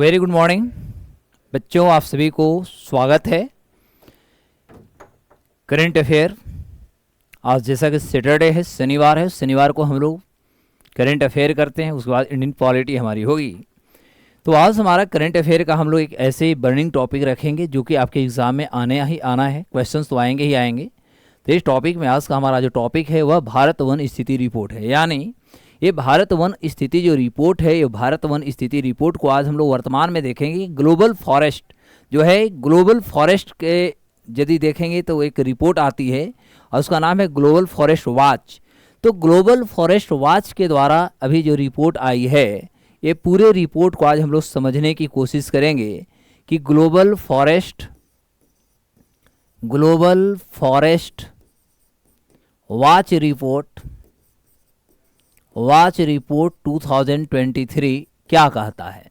Very good morning बच्चों, आप सभी को स्वागत है करेंट अफेयर। आज जैसा कि सैटरडे है, शनिवार है, शनिवार को हम लोग करेंट अफेयर करते हैं, उसके बाद इंडियन पॉलिटी हमारी होगी। तो आज हमारा करेंट अफेयर का हम लोग एक ऐसे बर्निंग टॉपिक रखेंगे जो कि आपके एग्ज़ाम में आने ही आना है, क्वेश्चंस तो आएंगे ही आएंगे। तो इस टॉपिक में आज का हमारा जो टॉपिक है वह भारत वन स्थिति रिपोर्ट है। यानी ये भारत वन स्थिति जो रिपोर्ट है, ये भारत वन स्थिति रिपोर्ट को आज हम लोग वर्तमान में देखेंगे। ग्लोबल फॉरेस्ट जो है, ग्लोबल फॉरेस्ट के यदि देखेंगे तो एक रिपोर्ट आती है और उसका नाम है ग्लोबल फॉरेस्ट वॉच। तो ग्लोबल फॉरेस्ट वॉच के द्वारा अभी जो रिपोर्ट आई है, ये पूरे रिपोर्ट को आज हम लोग समझने की कोशिश करेंगे कि ग्लोबल फॉरेस्ट वॉच रिपोर्ट 2023 क्या कहता है।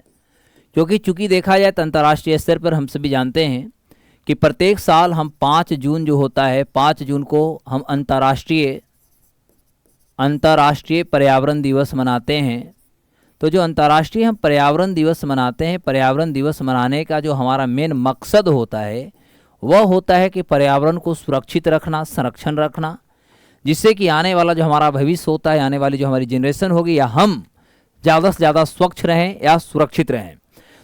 क्योंकि चूंकि देखा जाए तो अंतर्राष्ट्रीय स्तर पर हम सभी जानते हैं कि प्रत्येक साल हम 5 जून जो होता है, 5 जून को हम अंतर्राष्ट्रीय पर्यावरण दिवस मनाते हैं। तो जो अंतर्राष्ट्रीय हम पर्यावरण दिवस मनाते हैं, पर्यावरण दिवस मनाने का जो हमारा मेन मकसद होता है वह होता है कि पर्यावरण को सुरक्षित रखना, संरक्षण रखना, जिससे कि आने वाला जो हमारा भविष्य होता है, आने वाली जो हमारी जनरेशन होगी, या हम ज़्यादा से ज़्यादा स्वच्छ रहें या सुरक्षित रहें।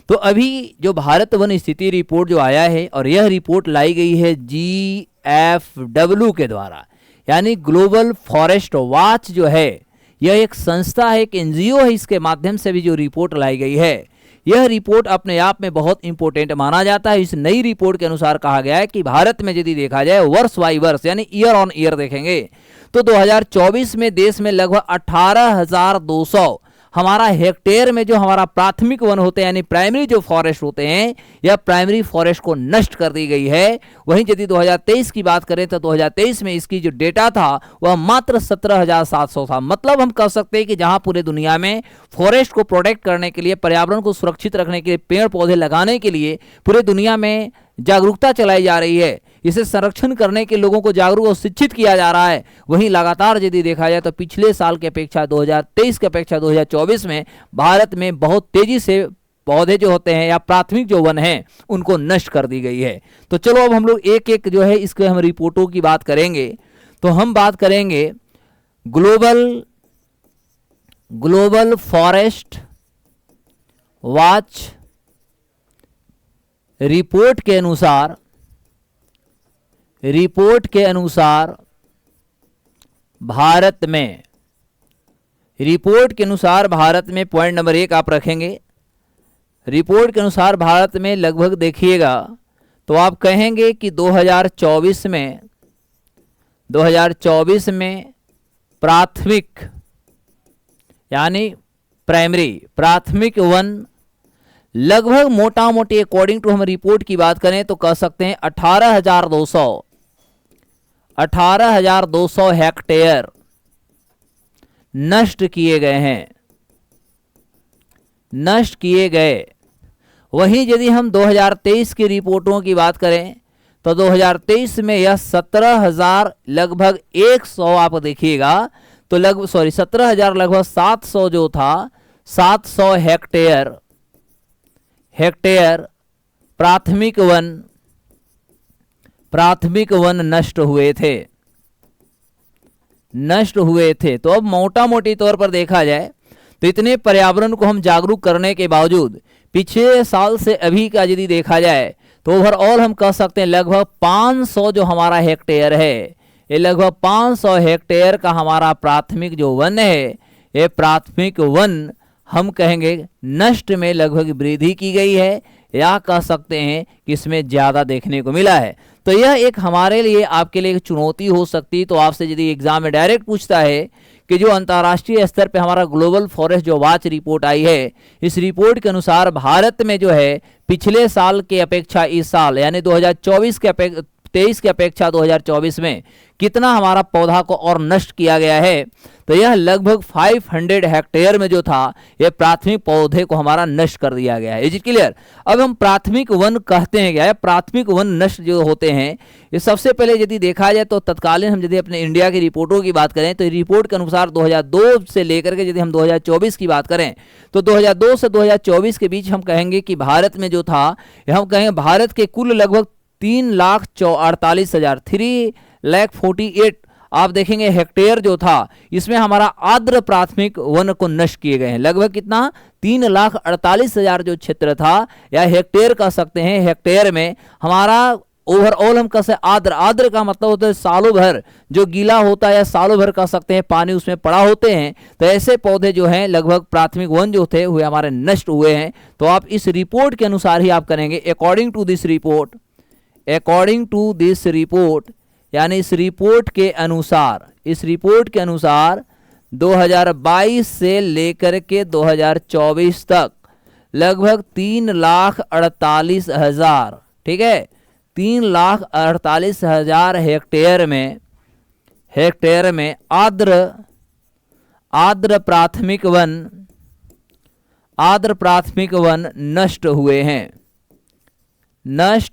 तो अभी जो भारत वन स्थिति रिपोर्ट जो आया है, और यह रिपोर्ट लाई गई है GFW के द्वारा, यानी ग्लोबल फॉरेस्ट वॉच जो है, यह एक संस्था है, एक NGO है। इसके माध्यम से भी जो रिपोर्ट लाई गई है, यह रिपोर्ट अपने आप में बहुत इंपॉर्टेंट माना जाता है। इस नई रिपोर्ट के अनुसार कहा गया है कि भारत में यदि देखा जाए वर्ष बाई वर्ष, यानी ईयर ऑन ईयर देखेंगे तो 2024 में देश में लगभग 18,200 हमारा हेक्टेयर में जो हमारा प्राथमिक वन होते हैं, यानी प्राइमरी जो फॉरेस्ट होते हैं, यह प्राइमरी फॉरेस्ट को नष्ट कर दी गई है। वहीं यदि 2023 की बात करें तो 2023 में इसकी जो डेटा था वह मात्र 17,700 था। मतलब हम कह सकते हैं कि जहां पूरे दुनिया में फॉरेस्ट को प्रोटेक्ट करने के लिए, पर्यावरण को सुरक्षित रखने के लिए, पेड़ पौधे लगाने के लिए पूरे दुनिया में जागरूकता चलाई जा रही है, इसे संरक्षण करने के लोगों को जागरूक और शिक्षित किया जा रहा है, वहीं लगातार यदि देखा जाए तो पिछले साल की अपेक्षा 2023 की अपेक्षा 2024 में भारत में बहुत तेजी से पौधे जो होते हैं या प्राथमिक जो वन हैं उनको नष्ट कर दी गई है। तो चलो अब हम लोग एक एक जो है इसके हम रिपोर्टों की बात करेंगे। तो हम बात करेंगे ग्लोबल फॉरेस्ट वॉच रिपोर्ट के अनुसार भारत में पॉइंट नंबर 1 आप रखेंगे। रिपोर्ट के अनुसार भारत में लगभग देखिएगा तो आप कहेंगे कि 2024 में प्राथमिक यानी प्राथमिक वन लगभग मोटा मोटी अकॉर्डिंग टू हम रिपोर्ट की बात करें तो कह सकते हैं 18,200 हेक्टेयर नष्ट किए गए। वहीं यदि हम 2023 की रिपोर्टों की बात करें तो 2023 में यह 17,000 लगभग 100 आप देखिएगा तो 17,000 लगभग 700 जो था, 700 हेक्टेयर प्राथमिक वन नष्ट हुए थे। तो अब मोटा मोटी तौर पर देखा जाए तो इतने पर्यावरण को हम जागरूक करने के बावजूद पिछले साल से अभी का यदि देखा जाए तो ओवरऑल हम कह सकते हैं लगभग 500 जो हमारा हेक्टेयर है, ये लगभग 500 हेक्टेयर का हमारा प्राथमिक जो वन है, ये प्राथमिक वन हम कहेंगे नष्ट में लगभग वृद्धि की गई है, या कह सकते हैं कि इसमें ज़्यादा देखने को मिला है। तो यह एक हमारे लिए, आपके लिए एक चुनौती हो सकती है। तो आपसे यदि एग्जाम में डायरेक्ट पूछता है कि जो अंतर्राष्ट्रीय स्तर पे हमारा ग्लोबल फॉरेस्ट जो वॉच रिपोर्ट आई है, इस रिपोर्ट के अनुसार भारत में जो है पिछले साल के अपेक्षा इस साल यानी 2023 की अपेक्षा 2024 में कितना हमारा पौधा को और नष्ट किया गया है, तो यह लगभग 500 हेक्टेयर में जो था यह प्राथमिक पौधे को हमारा नष्ट कर दिया गया है। Is it clear? अब हम प्राथमिक वन कहते हैं क्या है? प्राथमिक वन नष्ट जो होते हैं ये सबसे पहले यदि देखा जाए तो तत्कालीन हम यदि अपने इंडिया की रिपोर्टों की बात करें तो रिपोर्ट के अनुसार 2002 से लेकर के यदि हम 2024 की बात करें तो 2002 से 2024 के बीच हम कहेंगे कि भारत में जो था हम कहेंगे भारत के कुल लगभग 3,48,000 3,48,000 आप देखेंगे हेक्टेयर जो था इसमें हमारा आर्द्र प्राथमिक वन को नष्ट किए गए हैं। लगभग कितना? 3,48,000 जो क्षेत्र था या हेक्टेयर कह सकते हैं, हेक्टेयर में हमारा ओवरऑल हम कह आर्द्र, आर्द्र का मतलब होता है सालों भर जो गीला होता है या सालों भर कह सकते हैं पानी उसमें पड़ा होते हैं। तो ऐसे पौधे जो हैं लगभग प्राथमिक वन जो थे हुए हमारे नष्ट हुए हैं। तो आप इस रिपोर्ट के अनुसार ही आप करेंगे according to this report, according to this report यानी इस रिपोर्ट के अनुसार 2022 से लेकर के 2024 तक लगभग 3,48,000, ठीक है, 3,48,000 हेक्टेयर में आर्द्र प्राथमिक वन नष्ट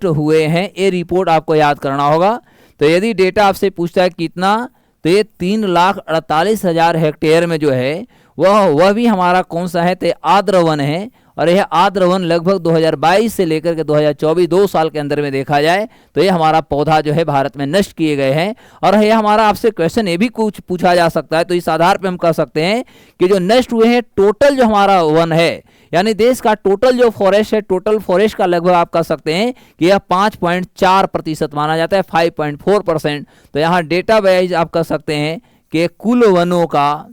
हुए हैं। ये रिपोर्ट आपको याद करना होगा। तो यदि डेटा आपसे पूछता है कितना, तो ये 3,48,000 हेक्टेयर में जो है वह भी हमारा कौन सा है? तो आर्द्र वन है। और यह आर्द्र वन लगभग 2022 से लेकर के 2024 2 साल के अंदर में देखा जाए तो ये हमारा पौधा जो है भारत में नष्ट किए गए हैं। और यह हमारा आपसे क्वेश्चन ये भी कुछ पूछा जा सकता है। तो इस आधार पर हम कह सकते हैं कि जो नष्ट हुए हैं टोटल जो हमारा वन है यानी देश का टोटल जो फॉरेस्ट है, टोटल फॉरेस्ट का लगभग आप कह सकते हैं कि यह 5.4% माना जाता है, 5.4%। तो यहाँ डेटा वाइज आप कह सकते हैं कि कुल वनों का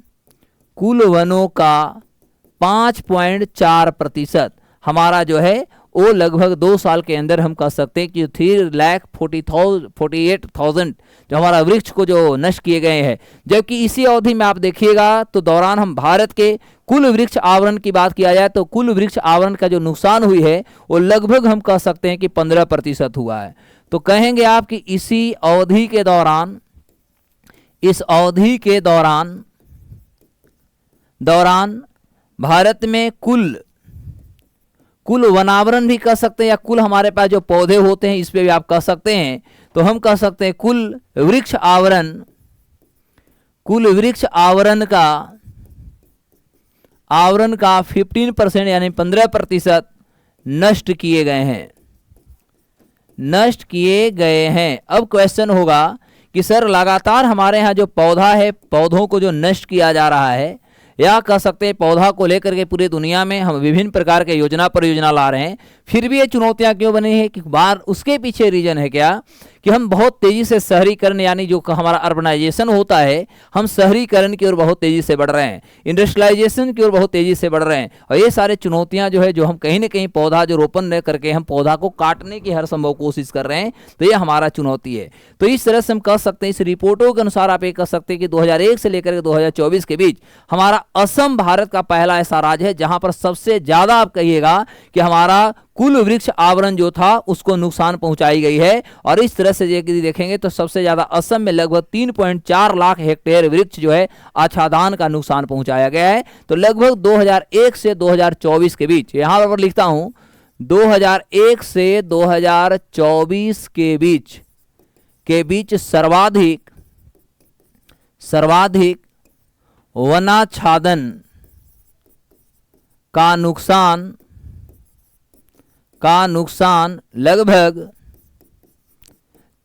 5.4% हमारा जो है वो लगभग 2 साल के अंदर हम कह सकते हैं कि 3,48,000 जो हमारा वृक्ष को जो नष्ट किए गए हैं। जबकि इसी अवधि में आप देखिएगा तो दौरान हम भारत के कुल वृक्ष आवरण की बात किया जाए तो कुल वृक्ष आवरण का जो नुकसान हुई है वो लगभग हम कह सकते हैं कि 15% हुआ है। तो कहेंगे आप कि इसी अवधि के दौरान, इस अवधि के दौरान भारत में कुल वनावरण भी कह सकते हैं या कुल हमारे पास जो पौधे होते हैं इस पे भी आप कह सकते हैं। तो हम कह सकते हैं कुल वृक्ष आवरण का 15% यानी 15% नष्ट किए गए हैं। अब क्वेश्चन होगा कि सर लगातार हमारे यहाँ जो पौधा है, पौधों को जो नष्ट किया जा रहा है या कह सकते हैं पौधा को लेकर के पूरे दुनिया में हम विभिन्न प्रकार के परियोजना ला रहे हैं, फिर भी ये चुनौतियां क्यों बनी है? कि बार उसके पीछे रीजन है क्या कि हम बहुत तेजी से शहरीकरण यानी जो हमारा अर्बनाइजेशन होता है, हम शहरीकरण की ओर बहुत तेजी से बढ़ रहे हैं, इंडस्ट्रियलाइजेशन की ओर बहुत तेजी से बढ़ रहे हैं। और ये सारे चुनौतियां जो है जो हम कहीं ना कहीं पौधा जो रोपण न करके हम पौधा को काटने की हर संभव कोशिश कर रहे हैं, तो ये हमारा चुनौती है। तो इस तरह से हम कह सकते हैं, इस रिपोर्टों के अनुसार आप ये कह सकते हैं कि 2001 से लेकर के 2024 के बीच हमारा असम भारत का पहला ऐसा राज्य है जहां पर सबसे ज्यादा आप कहिएगा कि हमारा कुल वृक्ष आवरण जो था उसको नुकसान पहुंचाई गई है। और इस तरह से यदि देखेंगे तो सबसे ज्यादा असम में लगभग 3.4 लाख हेक्टेयर वृक्ष जो है आच्छादन का नुकसान पहुंचाया गया है। तो लगभग 2001 से 2024 के बीच, यहां पर लिखता हूं 2001 से 2024 के बीच सर्वाधिक वनाच्छादन का नुकसान लगभग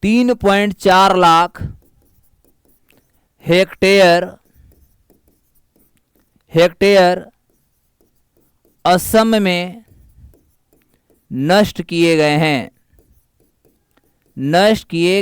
3.4 लाख हेक्टेयर असम में नष्ट किए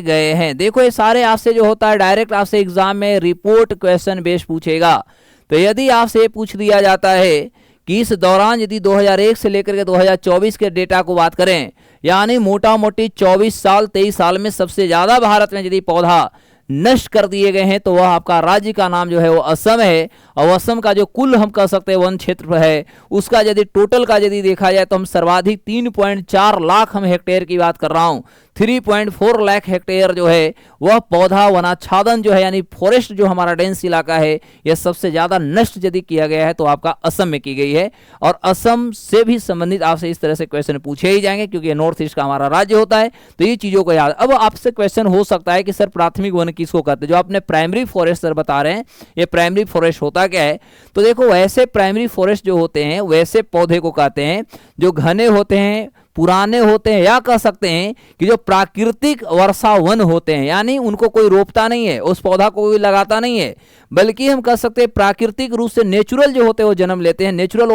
गए हैं। देखो ये सारे आपसे जो होता है डायरेक्ट आपसे एग्जाम में रिपोर्ट क्वेश्चन बेस्ड पूछेगा। तो यदि आपसे पूछ दिया जाता है कि इस दौरान यदि 2001 से लेकर के 2024 के डेटा को बात करें, यानी मोटा मोटी 23 साल में सबसे ज्यादा भारत में यदि पौधा नष्ट कर दिए गए हैं, तो वह आपका राज्य का नाम जो है वो असम है। और असम का जो कुल हम कह सकते हैं वन क्षेत्र है उसका यदि टोटल का यदि देखा जाए तो हम सर्वाधिक 3.4 लाख हम हेक्टेयर की बात कर रहा हूं। 3.4 लाख हेक्टेयर जो है वह पौधा वनाच्छादन जो है यानी फॉरेस्ट जो हमारा डेंस इलाका है यह सबसे ज्यादा नष्ट यदि किया गया है तो आपका असम में की गई है। और असम से भी संबंधित आपसे इस तरह से क्वेश्चन पूछे ही जाएंगे क्योंकि ये नॉर्थ ईस्ट का हमारा राज्य होता है, तो ये चीजों को याद। अब आपसे क्वेश्चन हो सकता है कि सर प्राथमिक वन किसको कहते हैं, जो आपने प्राइमरी फॉरेस्ट सर बता रहे हैं, ये प्राइमरी फॉरेस्ट होता क्या है? तो देखो वैसे प्राइमरी फॉरेस्ट जो होते हैं वैसे पौधे को कहते हैं जो घने होते हैं, पुराने होते हैं, या कह सकते हैं कि जो प्राकृतिक वर्षा वन होते हैं, यानी उनको कोई रोपता नहीं है, उस पौधा को कोई लगाता नहीं है, बल्कि हम कह सकते हैं प्राकृतिक रूप से नेचुरल जो होते हैं वो जन्म लेते हैं, नेचुरल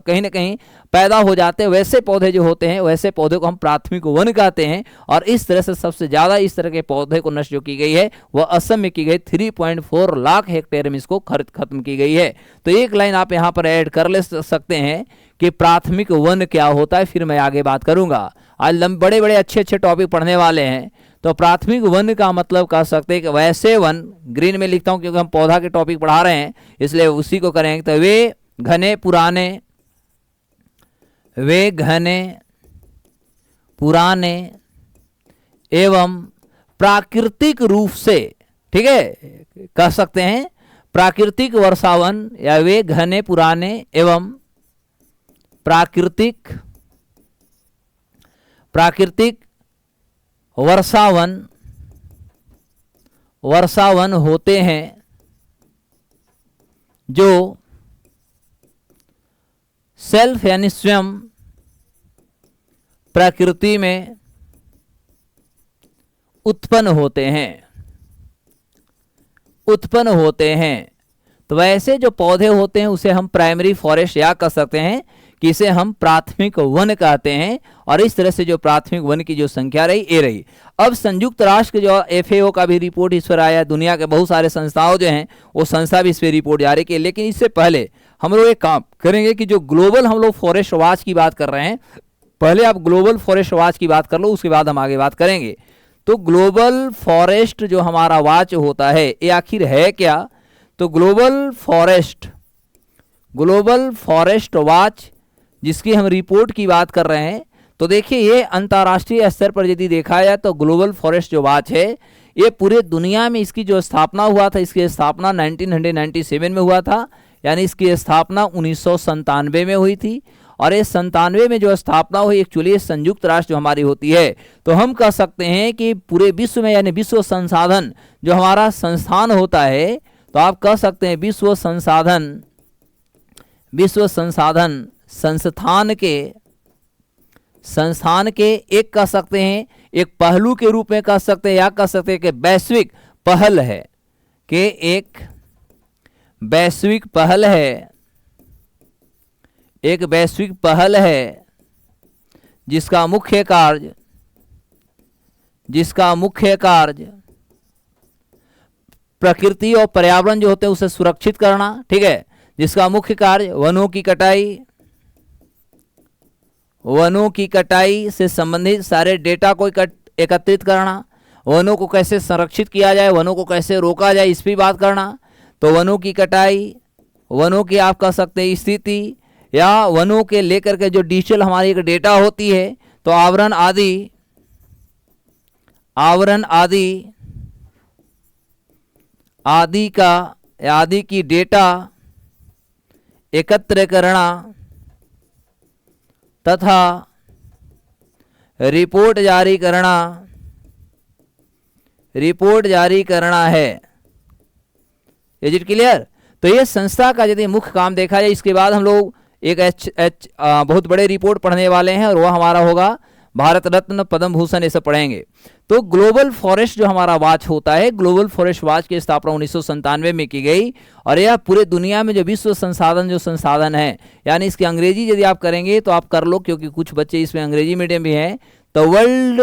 कहीं ना कहीं पैदा हो जाते हैं। वैसे पौधे जो होते हैं वैसे पौधे को हम प्राथमिक वन कहते हैं। और इस तरह से सबसे ज्यादा इस तरह के पौधे को नष्ट जो की गई है वह असम में की गई, 3.4 लाख हेक्टेयर में इसको खत्म की गई है। तो एक लाइन आप यहां पर ऐड कर ले सकते हैं कि प्राथमिक वन क्या होता है, फिर मैं आगे बात करूंगा। आज बड़े बड़े अच्छे टॉपिक पढ़ने वाले हैं। तो प्राथमिक वन का मतलब कह सकते हैं कि वैसे वन, ग्रीन में लिखता हूं क्योंकि हम पौधा के टॉपिक पढ़ा रहे हैं इसलिए उसी को करेंगे। तो वे घने पुराने एवं प्राकृतिक रूप से, ठीक है, कह सकते हैं प्राकृतिक वर्षावन, या वे घने पुराने एवं प्राकृतिक वर्षावन होते हैं जो सेल्फ यानी स्वयं प्रकृति में उत्पन्न होते हैं। तो वैसे जो पौधे होते हैं उसे हम प्राइमरी फॉरेस्ट या कह सकते हैं कि इसे हम प्राथमिक वन कहते हैं। और इस तरह से जो प्राथमिक वन की जो संख्या रही ये रही। अब संयुक्त राष्ट्र जो FAO का भी रिपोर्ट इस पर आया, दुनिया के बहुत सारे संस्थाओं जो हैं वो संस्था भी इस पर रिपोर्ट जारी की। लेकिन इससे पहले हम लोग एक काम करेंगे कि जो ग्लोबल हम लोग फॉरेस्ट वॉच की बात कर रहे हैं, पहले आप ग्लोबल फॉरेस्ट वॉच की बात कर लो, उसके बाद हम आगे बात करेंगे। तो ग्लोबल फॉरेस्ट जो हमारा वॉच होता है ये आखिर है क्या? तो ग्लोबल फॉरेस्ट वॉच जिसकी हम रिपोर्ट की बात कर रहे हैं, तो देखिए ये अंतर्राष्ट्रीय स्तर पर यदि देखा जाए तो ग्लोबल फॉरेस्ट जो वॉच है ये पूरे दुनिया में इसकी जो स्थापना हुआ था, इसकी स्थापना 1997 में हुआ था, यानी इसकी स्थापना 1997 में हुई थी। और ये 97 में जो स्थापना हुई एक्चुअली संयुक्त राष्ट्र जो हमारी होती है, तो हम कह सकते हैं कि पूरे विश्व में यानी विश्व संसाधन जो हमारा संस्थान होता है, तो आप कह सकते हैं विश्व संसाधन संस्थान के एक कह सकते हैं एक पहलू के रूप में कह सकते हैं, या कह सकते हैं कि वैश्विक पहल है, कि एक वैश्विक पहल है जिसका मुख्य कार्य प्रकृति और पर्यावरण जो होते हैं उसे सुरक्षित करना, ठीक है, जिसका मुख्य कार्य वनों की कटाई से संबंधित सारे डेटा को एकत्रित करना, वनों को कैसे संरक्षित किया जाए, वनों को कैसे रोका जाए, इस पर बात करना। तो वनों की कटाई, वनों की आप कह सकते हैं स्थिति, या वनों के लेकर के जो डिजिटल हमारी एक डेटा होती है, तो आवरण आदि की डेटा एकत्र करना तथा रिपोर्ट जारी करना है। Is it clear? तो ये संस्था का यदि मुख्य काम देखा जाए, इसके बाद हम लोग एक बहुत बड़े रिपोर्ट पढ़ने वाले हैं और वह हमारा होगा भारत रत्न, पद्म भूषण, ये सब पढ़ेंगे। तो ग्लोबल फॉरेस्ट जो हमारा वॉच होता है, ग्लोबल फॉरेस्ट वॉच की स्थापना 1997 में की गई। और यह पूरे दुनिया में जो विश्व संसाधन है, यानी इसकी अंग्रेजी यदि आप करेंगे तो आप कर लो क्योंकि कुछ बच्चे इसमें अंग्रेजी मीडियम भी हैं। तो वर्ल्ड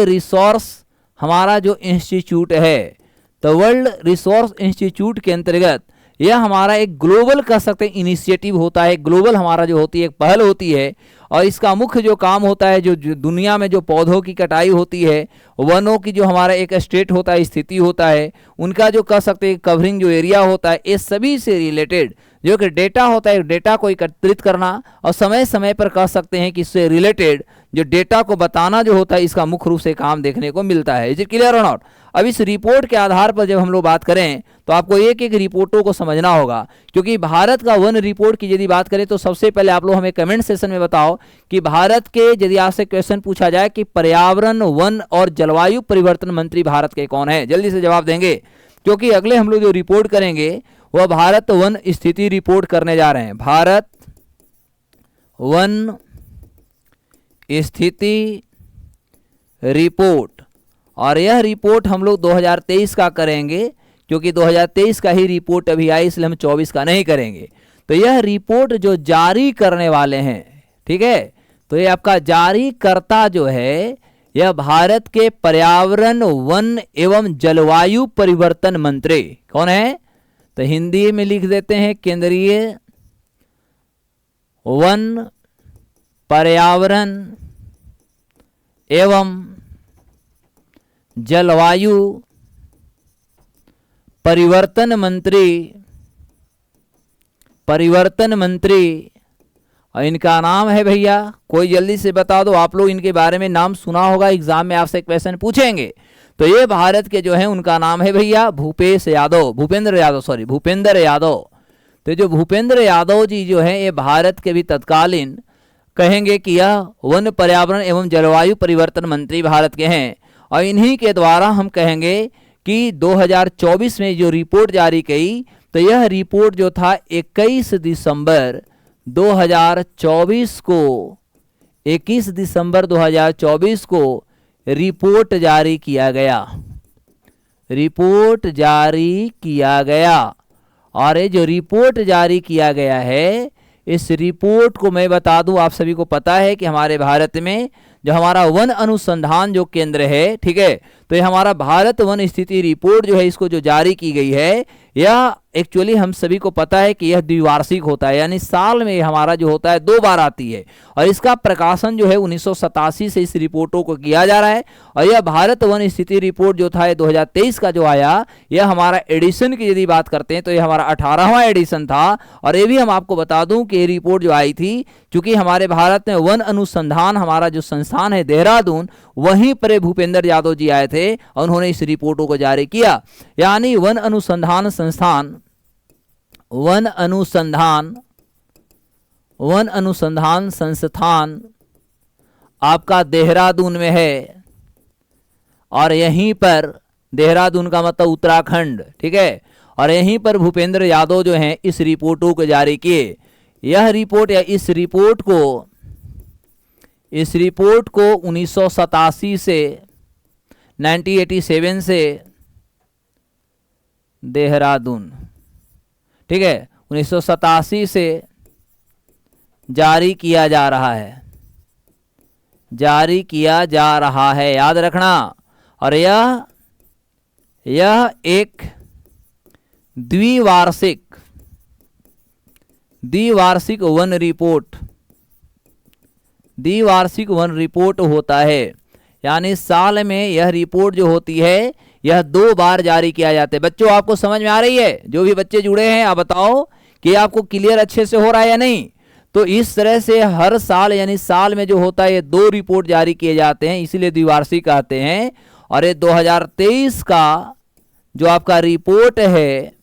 रिसोर्स हमारा जो इंस्टीट्यूट है, तो वर्ल्ड रिसोर्स इंस्टीट्यूट के अंतर्गत यह हमारा एक ग्लोबल कह सकते हैं इनिशिएटिव होता है। ग्लोबल हमारा जो होती है एक पहल होती है, और इसका मुख्य जो काम होता है, जो दुनिया में जो पौधों की कटाई होती है, वनों की जो हमारा एक स्टेट होता है, स्थिति होता है, उनका जो कह सकते हैं कवरिंग जो एरिया होता है, ये सभी से रिलेटेड जो कि डेटा होता है, डेटा को एकत्रित करना और समय समय पर कह सकते हैं कि इससे रिलेटेड जो डेटा को बताना जो होता है, इसका मुख्य रूप से काम देखने को मिलता है। इज इट क्लियर और नॉट? अब इस रिपोर्ट के आधार पर जब हम लोग बात करें तो आपको एक एक रिपोर्टों को समझना होगा, क्योंकि भारत का वन रिपोर्ट की यदि बात करें तो सबसे पहले आप लोग हमें कमेंट सेशन में बताओ कि भारत के, यदि आपसे क्वेश्चन पूछा जाए कि पर्यावरण, वन और जलवायु परिवर्तन मंत्री भारत के कौन है, जल्दी से जवाब देंगे, क्योंकि अगले हम लोग जो रिपोर्ट करेंगे वह भारत वन स्थिति रिपोर्ट करने जा रहे हैं। भारत वन स्थिति रिपोर्ट, और यह रिपोर्ट हम लोग 2023 का करेंगे, क्योंकि 2023 का ही रिपोर्ट अभी आई, इसलिए हम 24 का नहीं करेंगे। तो यह रिपोर्ट जो जारी करने वाले हैं, ठीक है, तो ये आपका जारीकर्ता जो है यह भारत के पर्यावरण, वन एवं जलवायु परिवर्तन मंत्री कौन है? तो हिंदी में लिख देते हैं केंद्रीय वन, पर्यावरण एवं जलवायु परिवर्तन मंत्री, और इनका नाम है भैया, कोई जल्दी से बता दो, आप लोग इनके बारे में नाम सुना होगा, एग्जाम में आपसे क्वेश्चन पूछेंगे। तो ये भारत के जो है उनका नाम है भैया भूपेंद्र यादव। तो जो भूपेंद्र यादव जी जो है ये भारत के भी तत्कालीन कहेंगे कि यह वन, पर्यावरण एवं जलवायु परिवर्तन मंत्री भारत के हैं, और इन्हीं के द्वारा हम कहेंगे कि 2024 में जो रिपोर्ट जारी की, तो यह रिपोर्ट जो था 21 दिसंबर 2024 को, 21 दिसंबर 2024 को रिपोर्ट जारी किया गया। और ये जो रिपोर्ट जारी किया गया है, इस रिपोर्ट को मैं बता दूं, आप सभी को पता है कि हमारे भारत में जो हमारा वन अनुसंधान जो केंद्र है, ठीक है, तो ये हमारा भारत वन स्थिति रिपोर्ट जो है, इसको जो जारी की गई है, यह एक्चुअली हम सभी को पता है कि यह द्विवार्षिक होता है, यानी साल में हमारा जो होता है 2 बार आती है, और इसका प्रकाशन जो है 1987 से इस रिपोर्टों को किया जा रहा है। और यह भारत वन स्थिति रिपोर्ट जो था 2023 का जो आया, यह हमारा एडिशन की यदि बात करते हैं तो यह हमारा 18वां एडिशन था। और ये भी हम आपको बता दूं कि ये रिपोर्ट जो आई थी, चूंकि हमारे भारत में वन अनुसंधान हमारा जो संस्थान है देहरादून, वहीं पर भूपेंद्र यादव जी आए थे और उन्होंने इस रिपोर्टों को जारी किया। यानी वन अनुसंधान संस्थान आपका देहरादून में है, और यहीं पर, देहरादून का मतलब उत्तराखंड, ठीक है, और यहीं पर भूपेंद्र यादव जो हैं इस रिपोर्टों को जारी किए। यह रिपोर्ट या इस रिपोर्ट को 1987 से 1987 से देहरादून, ठीक है, 1987 से जारी किया जा रहा है, याद रखना। और यह एक द्विवार्षिक वन रिपोर्ट होता है, यानी साल में यह रिपोर्ट जो होती है यह 2 बार जारी किया जाता है। बच्चों आपको समझ में आ रही है? जो भी बच्चे जुड़े हैं आप बताओ कि आपको क्लियर अच्छे से हो रहा है या नहीं। तो इस तरह से हर साल, यानी साल में जो होता है ये 2 रिपोर्ट जारी किए जाते हैं, इसीलिए द्विवार्षिक कहते हैं। और ये 2023 का जो आपका रिपोर्ट है,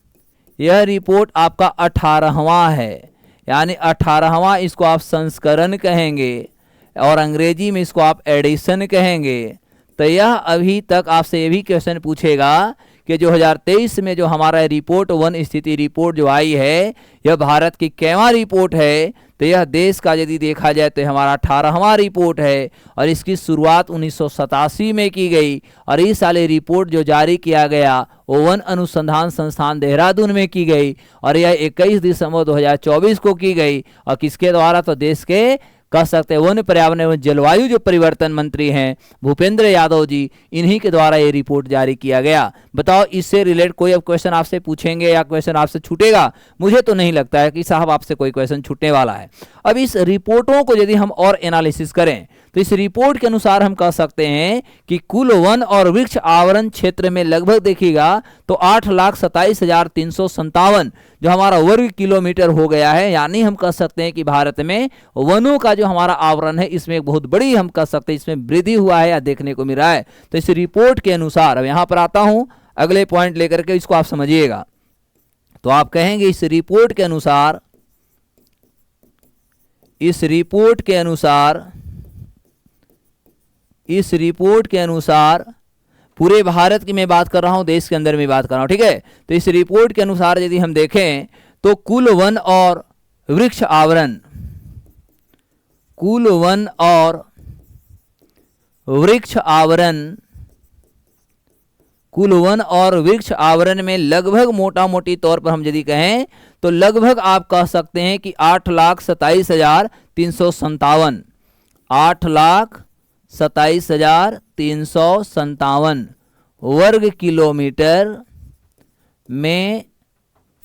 यह रिपोर्ट आपका 18वां है, यानी 18वां इसको आप संस्करण कहेंगे, और अंग्रेजी में इसको आप एडिशन कहेंगे। तो यह अभी तक आपसे ये भी क्वेश्चन पूछेगा कि 2023 में जो हमारा रिपोर्ट वन स्थिति रिपोर्ट जो आई है, यह भारत की कैवां रिपोर्ट है? तो यह देश का यदि देखा जाए तो हमारा 18वां रिपोर्ट है, और इसकी शुरुआत 1987 में की गई, और इस वाले रिपोर्ट जो जारी किया गया वो वन अनुसंधान संस्थान देहरादून में की गई, और यह 21 दिसंबर 2024 को की गई। और किसके द्वारा? तो देश के कह सकते हैं वन पर्यावरण एवं जलवायु जो परिवर्तन मंत्री हैं भूपेंद्र यादव जी, इन्हीं के द्वारा ये रिपोर्ट जारी किया गया। बताओ इससे रिलेटेड कोई अब क्वेश्चन आपसे पूछेंगे या क्वेश्चन आपसे छूटेगा? मुझे तो नहीं लगता है कि साहब आपसे कोई क्वेश्चन छूटने वाला है। अब इस रिपोर्टों को यदि हम और एनालिसिस करें तो इस रिपोर्ट के अनुसार हम कह सकते हैं कि कुल वन और वृक्ष आवरण क्षेत्र में लगभग देखिएगा तो 8,27,357 जो हमारा वर्ग किलोमीटर हो गया है। यानी हम कह सकते हैं कि भारत में वनों का जो हमारा आवरण है इसमें एक बहुत बड़ी हम कह सकते हैं इसमें वृद्धि हुआ है या देखने को मिल रहा है। तो इस रिपोर्ट के अनुसार, अब यहां पर आता हूं अगले पॉइंट लेकर के, इसको आप समझिएगा। तो आप कहेंगे इस रिपोर्ट के अनुसार पूरे भारत की मैं बात कर रहा हूं, देश के अंदर में बात कर रहा हूं, ठीक है। तो इस रिपोर्ट के अनुसार यदि हम देखें तो कुल वन और वृक्ष आवरण, कुल वन और वृक्ष आवरण में लगभग मोटा मोटी तौर पर हम यदि कहें तो लगभग आप कह सकते हैं कि 8,27,357 8,27,357 वर्ग किलोमीटर में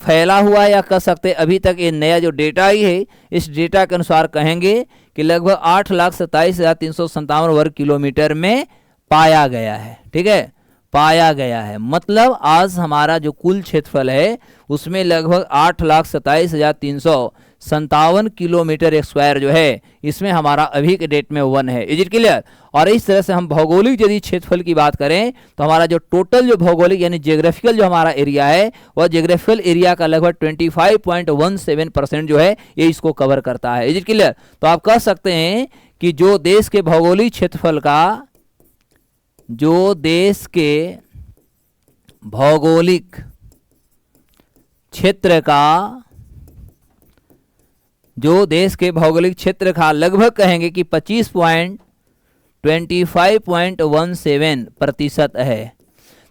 फैला हुआ, या कह सकते अभी तक ये नया जो डेटा ही है इस डेटा के अनुसार कहेंगे कि लगभग 8,27,357 वर्ग किलोमीटर में पाया गया है, ठीक है, पाया गया है। मतलब आज हमारा जो कुल क्षेत्रफल है उसमें लगभग 8,27,357 किलोमीटर स्क्वायर जो है इसमें हमारा अभी के डेट में वन है। Is it clear? और इस तरह से हम भौगोलिक यदि क्षेत्रफल की बात करें तो हमारा जो टोटल जो भौगोलिक यानी जियोग्राफिकल जो हमारा एरिया है वह जियोग्राफिकल एरिया का लगभग 25.17% जो है ये इसको कवर करता है। Is it clear? तो आप कह सकते हैं कि जो देश के भौगोलिक क्षेत्रफल का, जो देश के भौगोलिक क्षेत्र का लगभग कहेंगे कि 25.17% है।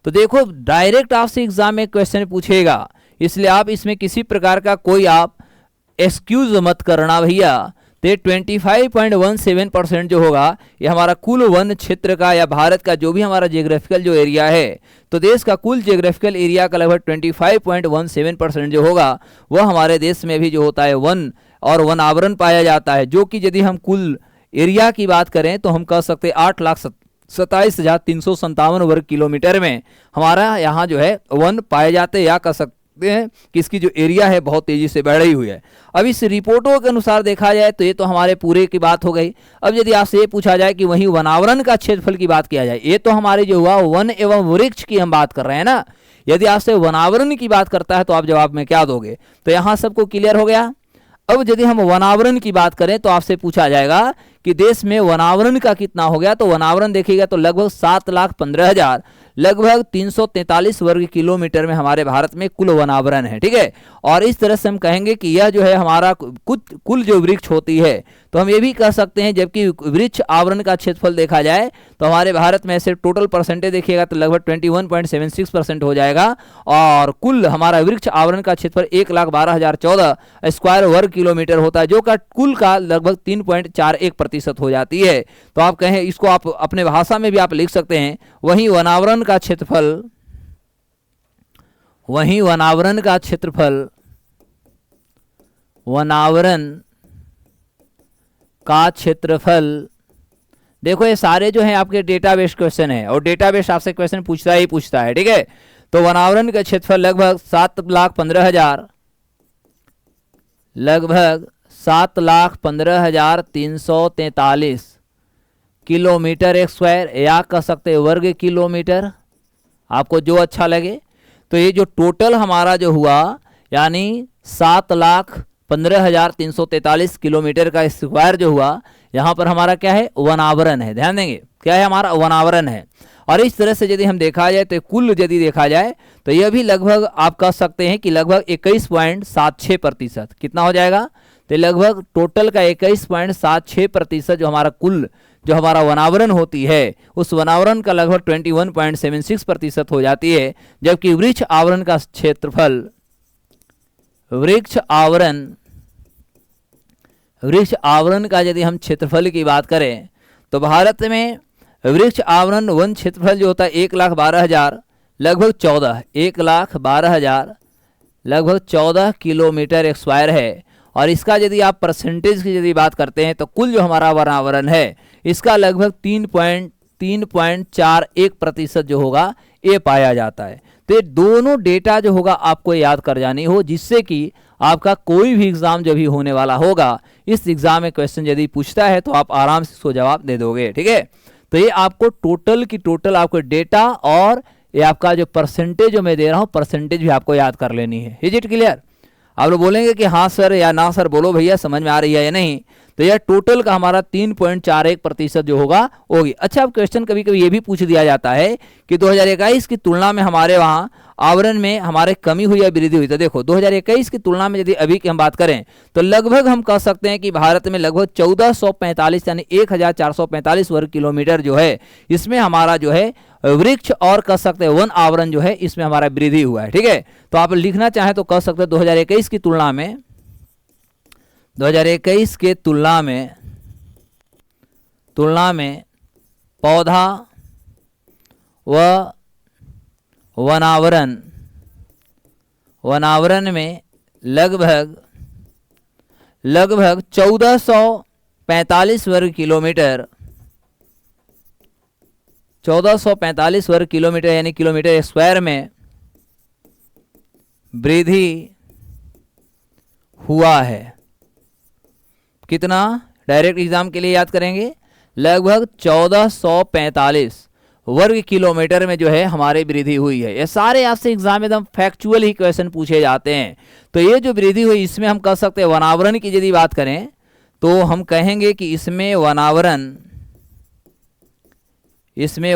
तो देखो डायरेक्ट आपसे एग्जाम में क्वेश्चन पूछेगा, इसलिए आप इसमें किसी प्रकार का कोई आप एक्सक्यूज मत करना भैया। तो 25.17% जो होगा ये हमारा कुल वन क्षेत्र का या भारत का जो भी हमारा जियोग्राफिकल जो एरिया है, तो देश का कुल जियोग्राफिकल एरिया का लगभग 25.17% जो होगा वह हमारे देश में भी जो होता है वन और वन आवरण पाया जाता है। जो कि यदि हम कुल एरिया की बात करें तो हम कह सकते हैं 8,27,357 वर्ग किलोमीटर में हमारा यहाँ जो है वन पाए जाते हैं, या कह सकते हैं कि इसकी जो एरिया है बहुत तेजी से बढ़ रही हुई है। अब इस रिपोर्टों के अनुसार देखा जाए तो ये तो हमारे पूरे की बात हो गई। अब यदि आपसे ये पूछा जाए कि वहीं वनावरण का क्षेत्रफल की बात किया जाए, ये तो हमारे जो हुआ वन एवं वृक्ष की हम बात कर रहे हैं ना। यदि आपसे वनावरण की बात करता है तो आप जवाब में क्या दोगे? तो यहाँ सबको क्लियर हो गया। अब यदि हम वनावरण की बात करें तो आपसे पूछा जाएगा कि देश में वनावरण का कितना हो गया, तो वनावरण देखिएगा तो लगभग 7,15,000 लगभग 343 वर्ग किलोमीटर में हमारे भारत में कुल वनावरण है, ठीक है। और इस तरह से हम कहेंगे कि यह जो है हमारा कुल जो वृक्ष होती है, तो हम ये भी कह सकते हैं जबकि वृक्ष आवरण का क्षेत्रफल देखा जाए तो हमारे भारत में से टोटल परसेंटेज देखिएगा तो लगभग 21.76% हो जाएगा। और कुल हमारा वृक्ष आवरण का क्षेत्रफल 1,12,014 स्क्वायर वर्ग किलोमीटर होता है, जो का कुल का लगभग 3.41% हो जाती है। तो आप कहें इसको आप अपने भाषा में भी आप लिख सकते हैं, वहीं वनावरण का क्षेत्रफल देखो ये सारे जो हैं आपके डेटाबेस क्वेश्चन है और डेटाबेस आपसे क्वेश्चन पूछता है, ठीक है। तो वनावरण का क्षेत्रफल लगभग 7,15,343 किलोमीटर स्क्वायर, या कह सकते हैं वर्ग किलोमीटर, आपको जो अच्छा लगे। तो ये जो टोटल हमारा जो हुआ यानी 7,15,343 किलोमीटर का स्क्वायर जो हुआ, यहाँ पर हमारा क्या है वनावरण है। ध्यान देंगे क्या है हमारा वनावरण है। और इस तरह से यदि हम देखा जाए तो कुल यदि देखा जाए तो यह भी लगभग आप कह सकते हैं कि लगभग 21.76% कितना हो जाएगा, तो लगभग टोटल का 21.76% जो हमारा कुल जो हमारा वनावरण होती है उस वनावरण का लगभग 21.76% हो जाती है। जबकि वृक्ष आवरण का वृक्ष आवरण का यदि हम क्षेत्रफल की बात करें तो भारत में वृक्ष आवरण वन क्षेत्रफल जो होता है 1,12,000 लगभग 1,12,000 लगभग 14 किलोमीटर स्क्वायर है। और इसका यदि आप परसेंटेज की यदि बात करते हैं तो कुल जो हमारा वनावरण है इसका लगभग 3.41% जो होगा ये पाया जाता है। तो ये दोनों डेटा जो होगा आपको याद कर जानी हो, जिससे कि आपका कोई भी एग्जाम जब भी होने वाला होगा, इस एग्जाम में क्वेश्चन यदि पूछता है तो आप आराम से इसको जवाब दे दोगे। ठीक है, तो ये आपको टोटल की टोटल आपको डेटा और ये आपका जो परसेंटेज जो मैं दे रहा हूँ परसेंटेज भी आपको याद कर लेनी है। Is it clear? आप लोग बोलेंगे कि हाँ सर या ना सर, बोलो भैया समझ में आ रही है या नहीं। तो यह टोटल का हमारा 3.41% जो होगा होगी। अच्छा, अब क्वेश्चन कभी कभी ये भी पूछ दिया जाता है कि 2021 की तुलना में हमारे वहाँ आवरण में हमारे कमी हुई या वृद्धि हुई। तो देखो 2021 की तुलना में यदि अभी की हम बात करें तो लगभग हम कह सकते हैं कि भारत में लगभग 1445 यानी 1445 वर्ग किलोमीटर जो है इसमें हमारा जो है वृक्ष और कह सकते हैं वन आवरण जो है इसमें हमारा वृद्धि हुआ है। ठीक है, तो आप लिखना चाहें तो कह सकते हैं 2021 की तुलना में 2021 के तुलना में पौधा व वनावरण में लगभग 1445 वर्ग किलोमीटर 1445 वर्ग किलोमीटर यानी किलोमीटर स्क्वायर में वृद्धि हुआ है। कितना? डायरेक्ट एग्जाम के लिए याद करेंगे, लगभग 1445 वर्ग किलोमीटर में जो है हमारी वृद्धि हुई है। ये सारे आपसे एग्जाम में एकदम फैक्चुअल ही क्वेश्चन पूछे जाते हैं। तो ये जो वृद्धि हुई इसमें हम कह सकते हैं वनावरण की यदि बात करें तो हम कहेंगे कि इसमें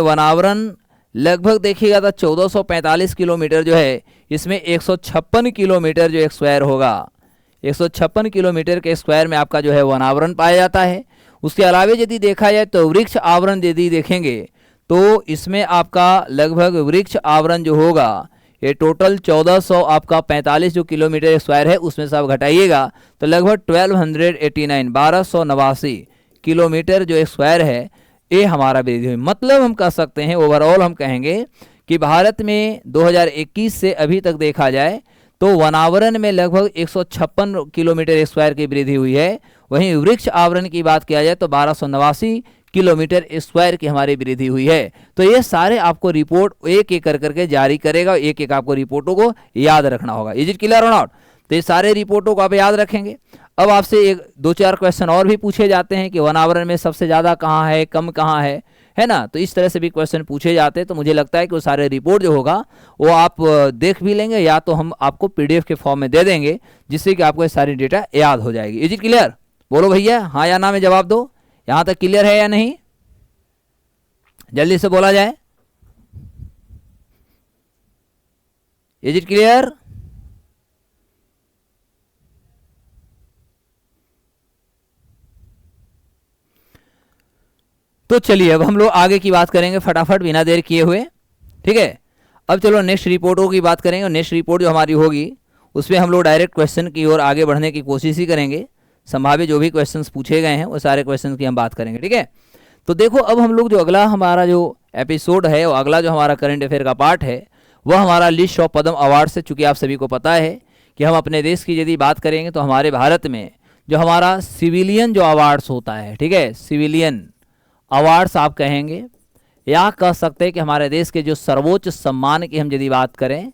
वनावरण लगभग देखिएगा तो 1445 किलोमीटर जो है इसमें 156 किलोमीटर जो स्क्वायर होगा। 156 किलोमीटर के स्क्वायर में आपका जो है वनावरण पाया जाता है। उसके अलावा यदि देखा जाए तो वृक्ष आवरण यदि देखेंगे तो इसमें आपका लगभग वृक्ष आवरण जो होगा ये टोटल 1400 आपका 45 जो किलोमीटर स्क्वायर है उसमें से आप घटाइएगा तो लगभग 1289 किलोमीटर जो स्क्वायर है ये हमारा वृद्धि हुई। मतलब हम कह सकते हैं ओवरऑल हम कहेंगे कि भारत में 2021 से अभी तक देखा जाए तो वनावरण में लगभग 156 किलोमीटर स्क्वायर की वृद्धि हुई है। वहीं वृक्ष आवरण की बात किया जाए तो 1289 किलोमीटर स्क्वायर की हमारी वृद्धि हुई है। तो ये सारे आपको रिपोर्ट एक एक करके जारी करेगा, एक एक आपको रिपोर्टों को याद रखना होगा। इज इट क्लियर और नॉट? तो ये सारे रिपोर्टों को आप याद रखेंगे। अब आपसे एक दो चार क्वेश्चन और भी पूछे जाते हैं कि वनावरण में सबसे ज़्यादा कहाँ है, कम कहाँ है ना। तो इस तरह से भी क्वेश्चन पूछे जाते हैं। तो मुझे लगता है कि वो सारे रिपोर्ट जो होगा वो आप देख भी लेंगे या तो हम आपको PDF के फॉर्म में दे देंगे जिससे कि आपको ये सारी डेटा याद हो जाएगी। Is it clear? बोलो भैया हाँ या ना में जवाब दो। यहाँ तक क्लियर है या नहीं? जल्दी से बोला जाए। Is it clear? तो चलिए अब हम लोग आगे की बात करेंगे फटाफट बिना देर किए हुए। ठीक है, अब चलो नेक्स्ट रिपोर्टों की बात करेंगे। नेक्स्ट रिपोर्ट जो हमारी होगी उसमें हम लोग डायरेक्ट क्वेश्चन की ओर आगे बढ़ने की कोशिश ही करेंगे। संभावित जो भी क्वेश्चंस पूछे गए हैं वो सारे क्वेश्चंस की हम बात करेंगे। ठीक है, तो देखो अब हम लोग जो अगला हमारा जो एपिसोड है वो अगला जो हमारा करंट अफेयर का पार्ट है वह हमारा लिस्ट ऑफ पद्म अवार्ड से, चूँकि आप सभी को पता है कि हम अपने देश की यदि बात करेंगे तो हमारे भारत में जो हमारा सिविलियन जो अवार्ड्स होता है, ठीक है, सिविलियन अवार्ड्स आप कहेंगे या कह सकते हैं कि हमारे देश के जो सर्वोच्च सम्मान की हम यदि बात करें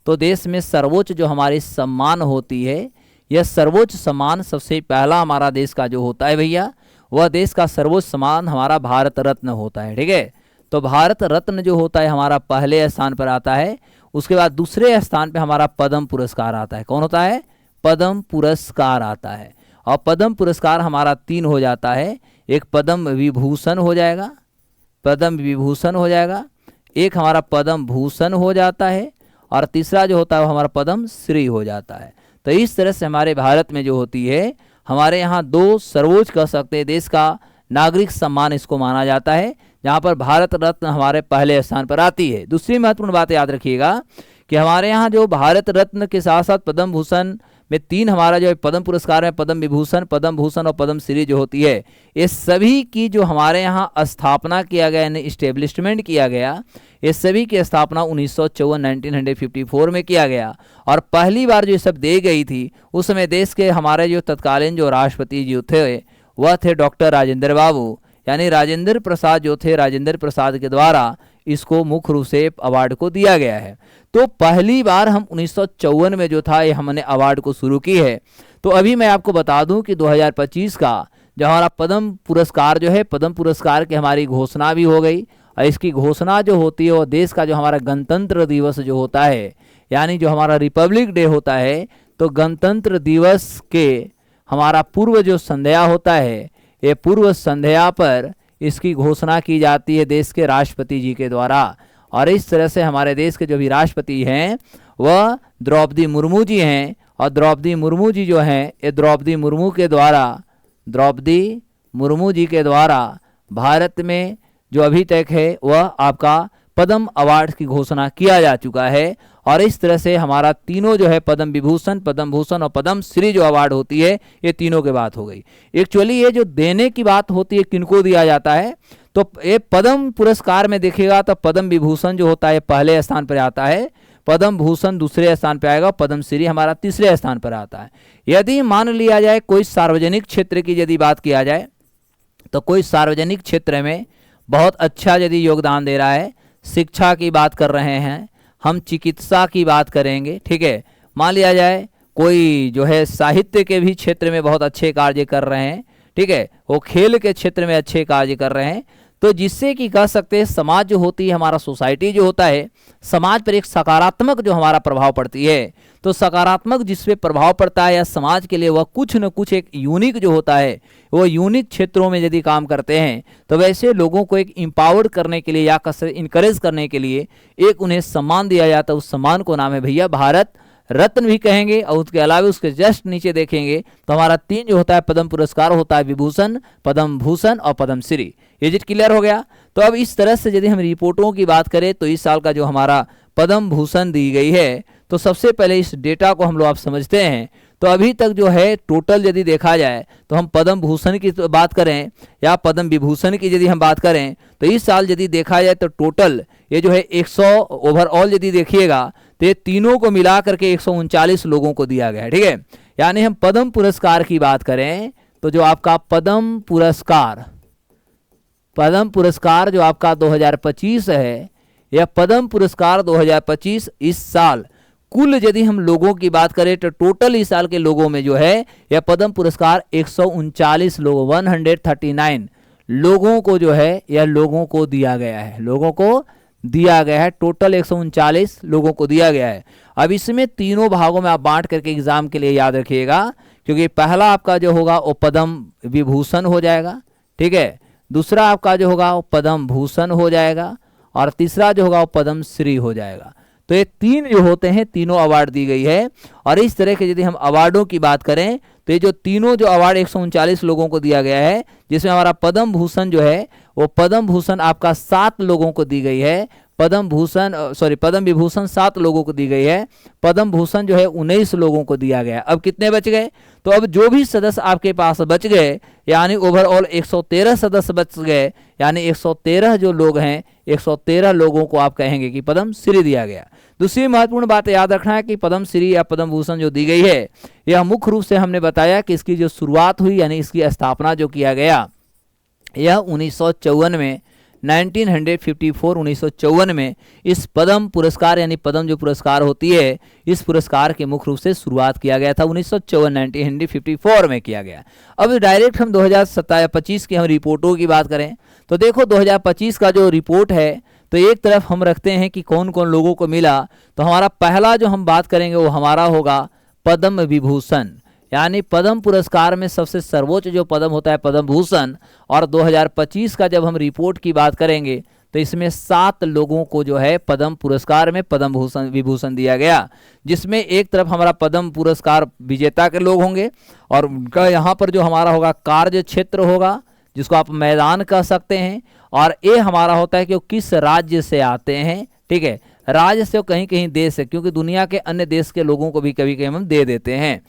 तो देश में सर्वोच्च जो हमारी सम्मान होती है यह सर्वोच्च सम्मान सबसे पहला हमारा देश का जो होता है भैया वह देश का सर्वोच्च सम्मान हमारा भारत रत्न होता है। ठीक है, तो भारत रत्न जो होता है हमारा पहले स्थान पर आता है। उसके बाद दूसरे स्थान पर हमारा पद्म पुरस्कार आता है। कौन होता है? पद्म पुरस्कार आता है। और पद्म पुरस्कार हमारा 3 हो जाता है। एक पद्म विभूषण हो जाएगा, पद्म विभूषण हो जाएगा, एक हमारा पद्म भूषण हो जाता है और तीसरा जो होता है वो हमारा पद्म श्री हो जाता है। तो इस तरह से हमारे भारत में जो होती है हमारे यहाँ 2 सर्वोच्च कह सकते हैं देश का नागरिक सम्मान इसको माना जाता है, जहाँ पर भारत रत्न हमारे पहले स्थान पर आती है। दूसरी महत्वपूर्ण बात याद रखिएगा कि हमारे यहाँ जो भारत रत्न के साथ साथ पद्म भूषण में 3 हमारा जो पद्म पुरस्कार है, पद्म विभूषण, पद्म भूषण और पद्म श्री जो होती है, ये सभी की जो हमारे यहाँ स्थापना किया गया, यानी इस्टेब्लिशमेंट किया गया, ये सभी की स्थापना 1954 में किया गया। और पहली बार जो सब दे गई थी उस समय देश के हमारे जो तत्कालीन जो राष्ट्रपति जी थे वह थे डॉक्टर राजेंद्र बाबू, यानी राजेंद्र प्रसाद जो थे, राजेंद्र प्रसाद के द्वारा इसको मुख्य रूप से अवार्ड को दिया गया है। तो पहली बार हम 1954 में जो था ये हमने अवार्ड को शुरू की है। तो अभी मैं आपको बता दूं कि 2025 का जो हमारा पद्म पुरस्कार जो है, पद्म पुरस्कार की हमारी घोषणा भी हो गई। और इसकी घोषणा जो होती है वो देश का जो हमारा गणतंत्र दिवस जो होता है, यानी जो हमारा रिपब्लिक डे होता है, तो गणतंत्र दिवस के हमारा पूर्व जो संध्या होता है, ये पूर्व संध्या पर इसकी घोषणा की जाती है देश के राष्ट्रपति जी के द्वारा। और इस तरह से हमारे देश के जो भी राष्ट्रपति हैं वह द्रौपदी मुर्मू जी हैं। और द्रौपदी मुर्मू जी जो हैं, ये द्रौपदी मुर्मू जी के द्वारा भारत में जो अभी तक है वह आपका पद्म अवार्ड की घोषणा किया जा चुका है। और इस तरह से हमारा तीनों जो है पद्म विभूषण, पद्म भूषण और पद्म श्री जो अवार्ड होती है, ये तीनों की बात हो गई। एक्चुअली ये जो देने की बात होती है किनको दिया जाता है, तो ये पद्म पुरस्कार में देखिएगा तो पद्म विभूषण जो होता है पहले स्थान पर आता है, पद्म भूषण दूसरे स्थान पर आएगा, पद्म श्री हमारा तीसरे स्थान पर आता है। यदि मान लिया जाए कोई सार्वजनिक क्षेत्र की यदि बात किया जाए, तो कोई सार्वजनिक क्षेत्र में बहुत अच्छा यदि योगदान दे रहा है, शिक्षा की बात कर रहे हैं, हम चिकित्सा की बात करेंगे, ठीक है, मान लिया जाए कोई जो है साहित्य के भी क्षेत्र में बहुत अच्छे कार्य कर रहे हैं, ठीक है, वो खेल के क्षेत्र में अच्छे कार्य कर रहे हैं, तो जिससे कि कह सकते हैं समाज जो होती है, हमारा सोसाइटी जो होता है, समाज पर एक सकारात्मक जो हमारा प्रभाव पड़ती है। तो सकारात्मक जिस पे प्रभाव पड़ता है या समाज के लिए वह कुछ न कुछ एक यूनिक जो होता है, वो यूनिक क्षेत्रों में यदि काम करते हैं, तो वैसे लोगों को एक एम्पावर्ड करने के लिए या इनकरेज करने के लिए एक उन्हें सम्मान दिया जाता है। उस सम्मान को नाम है भैया भारत रत्न भी कहेंगे। और उसके अलावा उसके जस्ट नीचे देखेंगे तो हमारा 3 जो होता है पद्म पुरस्कार होता है, विभूषण, पद्म भूषण और पद्म श्री। ये जिट क्लियर हो गया। तो अब इस तरह से यदि हम रिपोर्टों की बात करें तो इस साल का जो हमारा पद्म भूषण दी गई है, तो सबसे पहले इस डेटा को हम लोग आप समझते हैं। तो अभी तक जो है टोटल यदि देखा जाए तो हम पद्म भूषण की बात करें या पद्म विभूषण की यदि हम बात करें, तो इस साल यदि देखा जाए तो टोटल ये जो है 100 ओवरऑल यदि देखिएगा तो ये तीनों को मिला करके 139 लोगों को दिया गया है, ठीक है। यानी हम पद्म पुरस्कार की बात करें तो जो आपका पद्म पुरस्कार जो आपका 2025 है, यह पद्म पुरस्कार 2025 इस साल कुल यदि हम लोगों की बात करें तो टोटल इस साल के लोगों में जो है यह पद्म पुरस्कार 139 लोगों 139 लोगों को जो है यह लोगों को दिया गया है, टोटल 139 लोगों को दिया गया है। अब इसमें तीनों भागों में आप बांट करके एग्जाम के लिए याद रखिएगा, क्योंकि पहला आपका जो होगा वो पद्म विभूषण हो जाएगा, ठीक है, दूसरा आपका जो होगा वो पद्म भूषण हो जाएगा और तीसरा जो होगा वो पद्म श्री हो जाएगा। तो ये 3 जो होते हैं तीनों अवार्ड दी गई है। और इस तरह के यदि हम अवार्डों की बात करें तो ये जो तीनों जो अवार्ड 139 लोगों को दिया गया है, जिसमें हमारा पद्म भूषण जो है वो पद्म भूषण आपका 7 लोगों को दी गई है, पद्म विभूषण 7 लोगों को दी गई है, पद्म भूषण जो है 19 लोगों को दिया गया। अब कितने बच गए? तो अब जो भी सदस्य आपके पास बच गए, यानी ओवरऑल 113 सदस्य बच गए, यानी 113 जो लोग हैं 113 लोगों को आप कहेंगे कि पद्म श्री दिया गया। दूसरी महत्वपूर्ण बात याद रखना है कि पद्म श्री या पद्म भूषण जो दी गई है, यह मुख्य रूप से हमने बताया कि इसकी जो शुरुआत हुई यानी इसकी स्थापना जो किया गया यह 1954 में 1954 में इस पद्म पुरस्कार यानी पद्म जो पुरस्कार होती है, इस पुरस्कार के मुख्य रूप से शुरुआत किया गया था 1954 में किया गया। अब डायरेक्ट हम 2025 की हम रिपोर्टों की बात करें तो देखो 2025 का जो रिपोर्ट है तो एक तरफ हम रखते हैं कि कौन कौन लोगों को मिला। तो हमारा पहला जो हम बात करेंगे वो हमारा होगा पद्म विभूषण, यानी पद्म पुरस्कार में सबसे सर्वोच्च जो पद्म होता है पद्म भूषण। और 2025 का जब हम रिपोर्ट की बात करेंगे तो इसमें 7 लोगों को जो है पद्म पुरस्कार में पद्म विभूषण दिया गया, जिसमें एक तरफ हमारा पद्म पुरस्कार विजेता के लोग होंगे और उनका यहाँ पर जो हमारा होगा कार्य क्षेत्र होगा, जिसको आप मैदान कह सकते हैं। और ये हमारा होता है कि वो किस राज्य से आते हैं, ठीक है, राज्य से और कहीं कहीं देश से, क्योंकि दुनिया के अन्य देश के लोगों को भी कभी कभी हम दे देते हैं।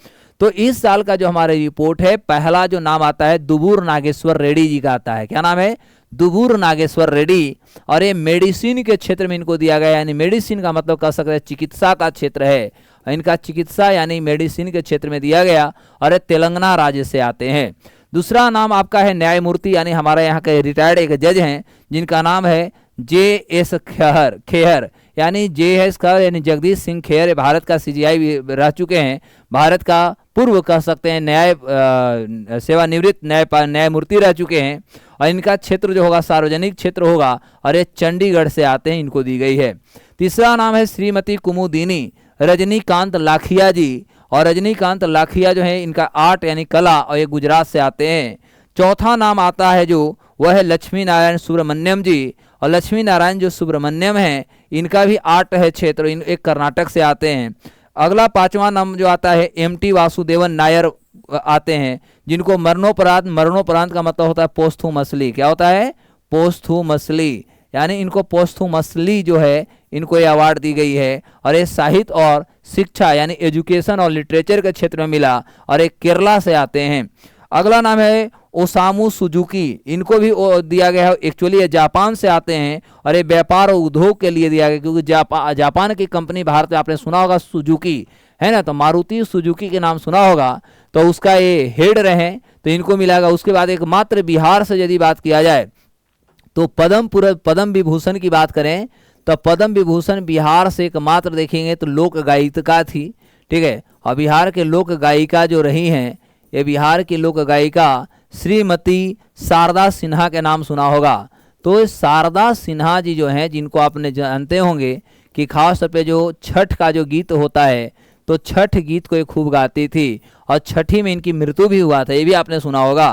तो इस साल का जो हमारा रिपोर्ट है, पहला जो नाम आता है दुबूर नागेश्वर रेड्डी जी का आता है। क्या नाम है? दुबूर नागेश्वर रेड्डी। और ये मेडिसिन के क्षेत्र में इनको दिया गया, यानी मेडिसिन का मतलब कह सकते हैं चिकित्सा का क्षेत्र है, इनका चिकित्सा यानी मेडिसिन के क्षेत्र में दिया गया, और ये तेलंगाना राज्य से आते हैं। दूसरा नाम आपका है न्यायमूर्ति, यानी हमारे यहाँ के रिटायर्ड एक जज हैं जिनका नाम है JS खेहर, यानी JS खेहर यानी जगदीश सिंह खेहर, भारत का CGI भी रह चुके हैं, भारत का पूर्व कह सकते हैं न्याय सेवानिवृत्त न्यायमूर्ति रह चुके हैं। और इनका क्षेत्र जो होगा सार्वजनिक क्षेत्र होगा, और ये चंडीगढ़ से आते हैं, इनको दी गई है। तीसरा नाम है श्रीमती कुमुदिनी रजनीकांत लाखिया जी, और रजनीकांत लाखिया जो है इनका आर्ट यानी कला, और ये गुजरात से आते हैं। चौथा नाम आता है जो वह है लक्ष्मी नारायण सुब्रमण्यम जी, और लक्ष्मी नारायण जो सुब्रमण्यम हैं इनका भी आर्ट है क्षेत्र, एक कर्नाटक से आते हैं। अगला पांचवा नाम जो आता है MT वासुदेवन नायर आते हैं, जिनको मरणोपरांत का मतलब होता है पोस्थुमसली। क्या होता है? पोस्थुमसली, यानी इनको पोस्थुमसली जो है इनको ये अवार्ड दी गई है, और ये साहित्य और शिक्षा यानी एजुकेशन और लिटरेचर के क्षेत्र में मिला, और एक केरला से आते हैं। अगला नाम है ओसामू सुजुकी, इनको भी दिया गया है, एक्चुअली ये जापान से आते हैं, और ये व्यापार और उद्योग के लिए दिया गया, क्योंकि जापान की कंपनी भारत में आपने सुना होगा सुजुकी है ना, तो मारुति सुजुकी के नाम सुना होगा, तो उसका ये हेड रहे, तो इनको मिलेगा। उसके बाद एकमात्र बिहार से यदि बात किया जाए तो पद्म विभूषण की बात करें तो पद्म विभूषण बिहार से एकमात्र देखेंगे तो लोक गायिका थी, ठीक है। और बिहार के लोक गायिका जो रही हैं, ये बिहार की लोक गायिका श्रीमती शारदा सिन्हा के नाम सुना होगा। तो शारदा सिन्हा जी जो हैं, जिनको आपने जानते होंगे कि खास तौर पे जो छठ का जो गीत होता है, तो छठ गीत को ये खूब गाती थी, और छठी में इनकी मृत्यु भी हुआ था, ये भी आपने सुना होगा।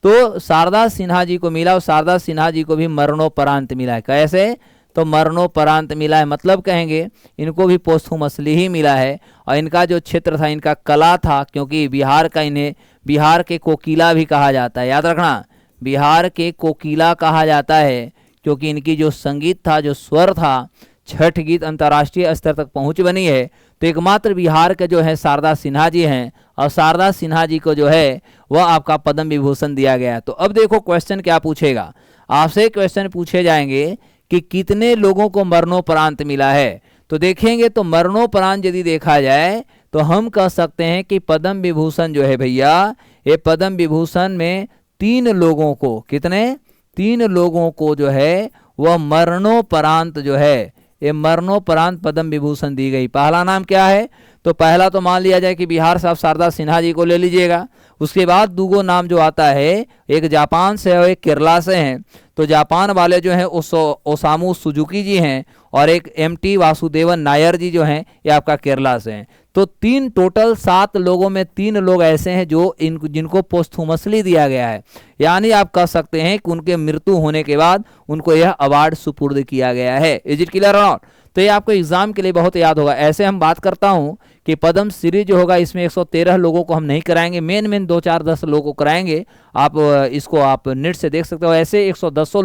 तो शारदा सिन्हा जी को मिला, और शारदा सिन्हा जी को भी मरणोपरांत मिला है। कैसे? तो मरणोपरांत मिला है, मतलब कहेंगे इनको भी पोस्थुमसली ही मिला है। और इनका जो क्षेत्र था, इनका कला था, क्योंकि बिहार का इन्हें बिहार के कोकिला भी कहा जाता है, याद रखना, बिहार के कोकिला कहा जाता है, क्योंकि इनकी जो संगीत था, जो स्वर था, छठ गीत अंतर्राष्ट्रीय स्तर तक पहुंच बनी है। तो एकमात्र बिहार के जो है शारदा सिन्हा जी हैं, और शारदा सिन्हा जी को जो है वह आपका पद्म विभूषण दिया गया है। तो अब देखो क्वेश्चन क्या पूछेगा, आपसे क्वेश्चन पूछे जाएंगे कि कितने लोगों को मरणोपरांत मिला है। तो देखेंगे तो मरणोपरांत यदि देखा जाए तो हम कह सकते हैं कि पद्म विभूषण जो है भैया, ये पद्म विभूषण में 3 लोगों को, कितने? 3 लोगों को जो है वह मरणोपरांत जो है, ये मरणोपरांत पद्म विभूषण दी गई। पहला नाम क्या है? तो पहला तो मान लिया जाए कि बिहार से आप शारदा सिन्हा जी को ले लीजिएगा। उसके बाद दूगो नाम जो आता है, एक जापान से और एक केरला से हैं। तो जापान वाले जो हैं ओसामू सुजुकी जी हैं, और एक MT वासुदेवन नायर जी जो हैं ये आपका केरला से हैं। तो 3 टोटल 7 लोगों में 3 लोग ऐसे हैं जो जिनको पोस्थुमसली दिया गया है, यानी आप कह सकते हैं कि उनके मृत्यु होने के बाद उनको यह अवार्ड सुपुर्द किया गया है। इज इट क्लियर और नॉट? तो ये आपको एग्जाम के लिए बहुत याद होगा। ऐसे हम बात करता हूँ कि पद्म श्री जो होगा इसमें 113 लोगों को हम नहीं कराएंगे, मेन 2-4-10 लोगों को कराएंगे। आप इसको आप नेट से देख सकते हो। ऐसे 113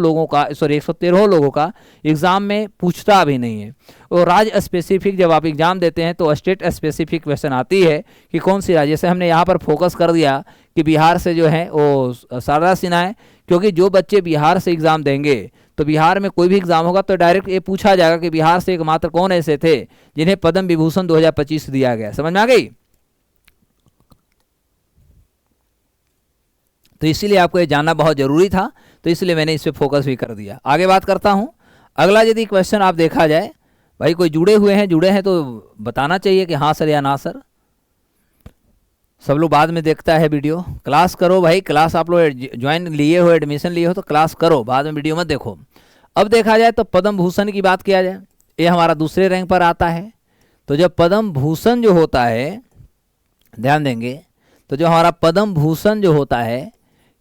लोगों का एग्जाम में पूछता भी नहीं है। और राज्य स्पेसिफिक जब आप एग्जाम देते हैं तो स्टेट स्पेसिफिक क्वेश्चन आती है कि कौन सी राज्य, जैसे हमने यहाँ पर फोकस कर दिया कि बिहार से जो है वो शारदा सिन्हा है, क्योंकि जो बच्चे बिहार से एग्जाम देंगे तो बिहार में कोई भी एग्जाम होगा तो डायरेक्ट ये पूछा जाएगा कि बिहार से एकमात्र कौन ऐसे थे जिन्हें पद्म विभूषण 2025 दिया गया। समझ में आ गई? तो इसीलिए आपको ये जानना बहुत जरूरी था, तो इसलिए मैंने इस पे फोकस भी कर दिया। आगे बात करता हूं। अगला यदि क्वेश्चन आप देखा जाए, भाई कोई जुड़े हैं तो बताना चाहिए कि हाँ सर या ना सर। सब लोग बाद में देखता है वीडियो। क्लास करो भाई, क्लास आप लोग ज्वाइन लिए हो, एडमिशन लिए हो तो क्लास करो, बाद में वीडियो मत देखो। अब देखा जाए तो पद्म भूषण की बात किया जाए, ये हमारा दूसरे रैंक पर आता है। तो जब पद्म भूषण जो होता है, ध्यान देंगे, तो जो हमारा पद्म भूषण जो होता है,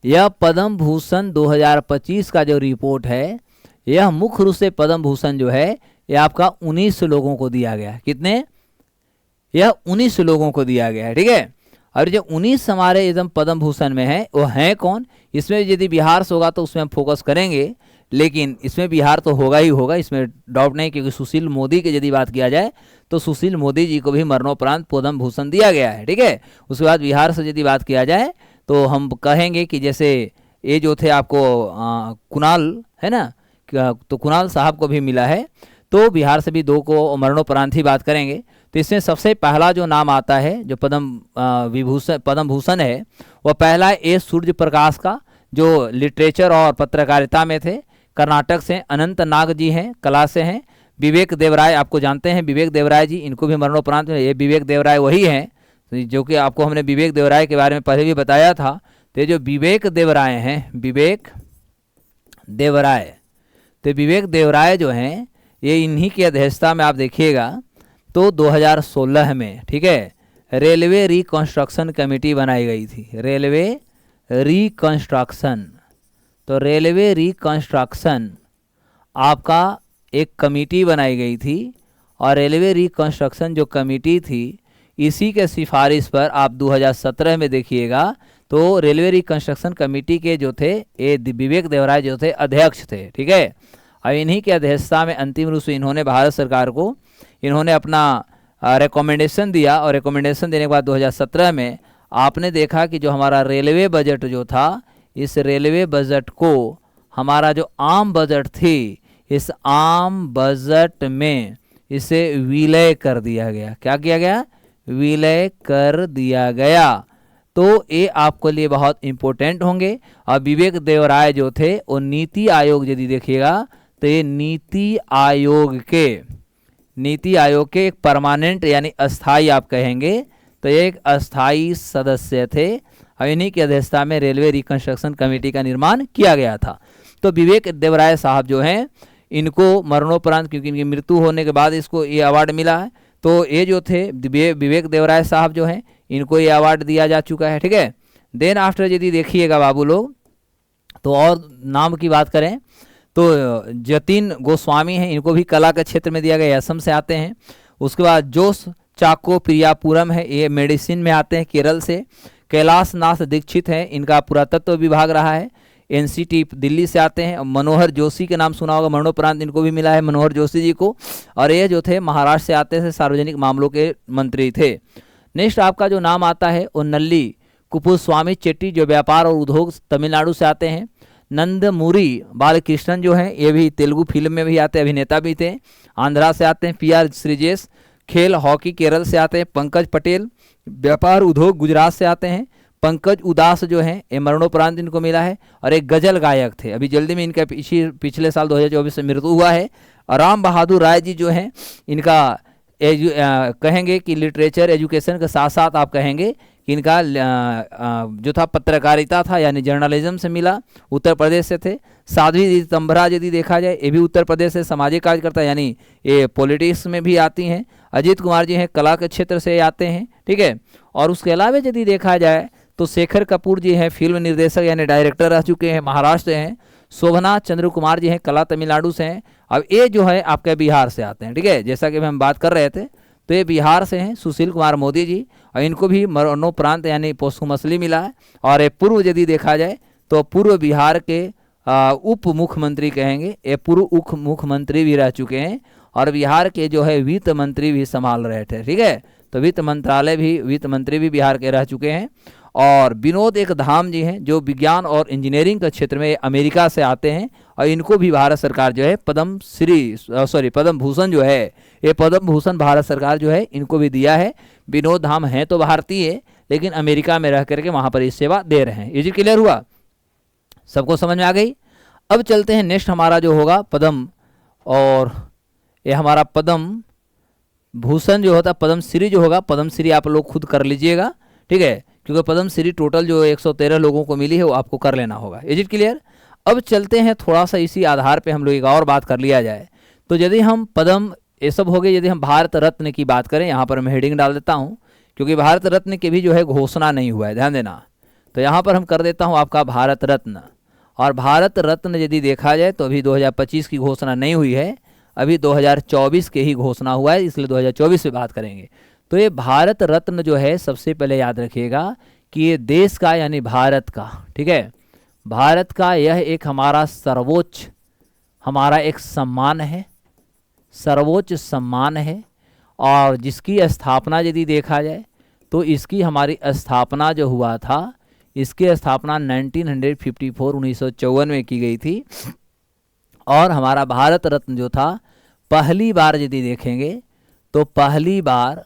यह पद्म भूषण 2025 का जो रिपोर्ट है, यह मुख्य रूप से पद्म भूषण जो है यह आपका 19 लोगों को दिया गया है। कितने? यह 19 लोगों को दिया गया है, ठीक है। और जो 19 हमारे एकदम पद्म भूषण में है वो हैं कौन? इसमें यदि बिहार से होगा तो उसमें हम फोकस करेंगे, लेकिन इसमें बिहार तो होगा ही होगा, इसमें डाउट नहीं, क्योंकि सुशील मोदी की यदि बात किया जाए तो सुशील मोदी जी को भी मरणोपरांत पद्म भूषण दिया गया है, ठीक है। उसके बाद बिहार से यदि बात किया जाए तो हम कहेंगे कि जैसे ये जो थे आपको कुणाल है ना, तो कुणाल साहब को भी मिला है, तो बिहार से भी 2 को मरणोपरांत ही बात करेंगे। तो इसमें सबसे पहला जो नाम आता है जो पद्म भूषण है, वह पहला ए सूर्य प्रकाश का, जो लिटरेचर और पत्रकारिता में थे। कर्नाटक से अनंत नाग जी हैं, कला से हैं। विवेक देवराय आपको जानते हैं, विवेक देवराय जी, इनको भी मरणोपरांत में, ये विवेक देवराय वही हैं जो कि आपको हमने विवेक देवराय के बारे में पहले भी बताया था। तो ये जो विवेक देवराय हैं, विवेक देवराय, तो विवेक देवराय जो हैं ये इन्हीं की अध्यक्षता में आप देखिएगा तो 2016 में, ठीक है, रेलवे रिकंस्ट्रक्शन कमेटी बनाई गई थी। रेलवे रिकंस्ट्रक्शन, तो रेलवे रिकंस्ट्रक्शन आपका एक कमेटी बनाई गई थी, और रेलवे रिकंस्ट्रक्शन जो कमेटी थी इसी के सिफारिश पर आप 2017 में देखिएगा तो रेलवे रिकंस्ट्रक्शन कमेटी के जो थे ये विवेक देवराय जो थे अध्यक्ष थे, ठीक है। और इन्हीं की अध्यक्षता में अंतिम रूप से इन्होंने भारत सरकार को इन्होंने अपना रिकमेंडेशन दिया, और रिकमेंडेशन देने के बाद 2017 में आपने देखा कि जो हमारा रेलवे बजट जो था, इस रेलवे बजट को हमारा जो आम बजट थी, इस आम बजट में इसे विलय कर दिया गया। क्या किया गया? विलय कर दिया गया। तो ये आपके लिए बहुत इम्पोर्टेंट होंगे। और विवेक देवराय जो थे वो नीति आयोग यदि देखिएगा तो ये नीति आयोग के एक परमानेंट यानी अस्थाई आप कहेंगे, तो ये एक अस्थाई सदस्य थे, और इन्हीं की अध्यक्षता में रेलवे रिकंस्ट्रक्शन कमेटी का निर्माण किया गया था। तो विवेक देवराय साहब जो हैं इनको मरणोपरांत, क्योंकि इनकी मृत्यु होने के बाद इसको ये अवार्ड मिला है, तो ये जो थे विवेक देवराय साहब जो हैं इनको ये अवार्ड दिया जा चुका है, ठीक है। देन आफ्टर यदि देखिएगा बाबू लोग, तो और नाम की बात करें तो जतिन गोस्वामी हैं, इनको भी कला के क्षेत्र में दिया गया, असम से आते हैं। उसके बाद जोश चाको प्रियापुरम है, ये मेडिसिन में आते हैं, केरल से। कैलाश नाथ दीक्षित हैं, इनका पुरातत्व विभाग रहा है, एनसीटी दिल्ली से आते हैं। मनोहर जोशी के नाम सुना होगा, मरणोपरांत इनको भी मिला है, मनोहर जोशी जी को, और ये जो थे महाराष्ट्र से आते थे, सार्वजनिक मामलों के मंत्री थे। नेक्स्ट आपका जो नाम आता है वो नल्ली कुपुस्वामी चेट्टी, जो व्यापार और उद्योग तमिलनाडु से आते हैं। नंदमुरी बालकृष्णन जो हैं ये भी तेलुगु फिल्म में भी आते हैं, अभिनेता भी थे, आंध्रा से आते हैं। PR श्रीजेश खेल हॉकी केरल से आते हैं। पंकज पटेल व्यापार उद्योग गुजरात से आते हैं। पंकज उदास जो हैं ये मरणोपरांत इनको मिला है, और एक गजल गायक थे, अभी जल्दी में इनका पिछले साल 2024 में मृत्यु हुआ है। राम बहादुर राय जी जो हैं इनका कहेंगे कि लिटरेचर एजुकेशन के साथ साथ आप कहेंगे कि इनका जो था पत्रकारिता था यानी जर्नलिज्म से मिला, उत्तर प्रदेश से थे। साध्वी तंभरा यदि देखा जाए ये भी उत्तर प्रदेश से सामाजिक कार्यकर्ता यानी ये पॉलिटिक्स में भी आती हैं। अजीत कुमार जी हैं कला के क्षेत्र से आते हैं, ठीक है। और उसके अलावा यदि देखा जाए तो शेखर कपूर जी हैं फिल्म निर्देशक यानी डायरेक्टर रह चुके हैं, महाराष्ट्र हैं। शोभना चंद्र कुमार जी हैं कला तमिलनाडु से हैं। अब ये जो है आपके बिहार से आते हैं, ठीक है, जैसा कि हम बात कर रहे थे, तो ये बिहार से हैं सुशील कुमार मोदी जी, और इनको भी मरणोपरांत यानी पोस्टहुमसली मिला है। और ये पूर्व यदि देखा जाए तो पूर्व बिहार के उप मुख्यमंत्री कहेंगे, ये पूर्व उप मुख्यमंत्री भी रह चुके हैं, और बिहार के जो है वित्त मंत्री भी संभाल रहे थे, ठीक है। तो वित्त मंत्री भी बिहार के रह चुके हैं। और विनोद एक धाम जी हैं जो विज्ञान और इंजीनियरिंग के क्षेत्र में अमेरिका से आते हैं, और इनको भी भारत सरकार जो है पद्म भूषण जो है ये पद्म भूषण भारत सरकार जो है इनको भी दिया है। विनोद धाम हैं तो भारतीय, लेकिन अमेरिका में रह करके वहाँ पर इस सेवा दे रहे हैं। ये जी क्लियर हुआ, सबको समझ में आ गई। अब चलते हैं नेक्स्ट हमारा जो होगा पद्म, और ये हमारा पद्म भूषण जो होता है, पद्मश्री जो होगा, पद्मश्री आप लोग खुद कर लीजिएगा, ठीक है, क्योंकि पद्मश्री टोटल जो 113 लोगों को मिली है वो आपको कर लेना होगा। Is it clear. अब चलते हैं थोड़ा सा इसी आधार पे हम लोग एक और बात कर लिया जाए, तो यदि हम पद्म ये सब हो गए, यदि हम भारत रत्न की बात करें, यहाँ पर मैं हेडिंग डाल देता हूँ क्योंकि भारत रत्न की भी जो है घोषणा नहीं हुआ है, ध्यान देना। तो यहाँ पर हम कर देता हूँ आपका भारत रत्न, और भारत रत्न यदि देखा जाए तो अभी 2025 की घोषणा नहीं हुई है, अभी 2024 के ही घोषणा हुआ है, इसलिए 2024 पे बात करेंगे। तो ये भारत रत्न जो है सबसे पहले याद रखिएगा कि ये देश का यानी भारत का, ठीक है, भारत का यह एक हमारा सर्वोच्च हमारा एक सम्मान है, सर्वोच्च सम्मान है, और जिसकी स्थापना यदि देखा जाए तो इसकी हमारी स्थापना जो हुआ था, इसकी स्थापना 1954 में की गई थी। और हमारा भारत रत्न जो था पहली बार यदि देखेंगे तो पहली बार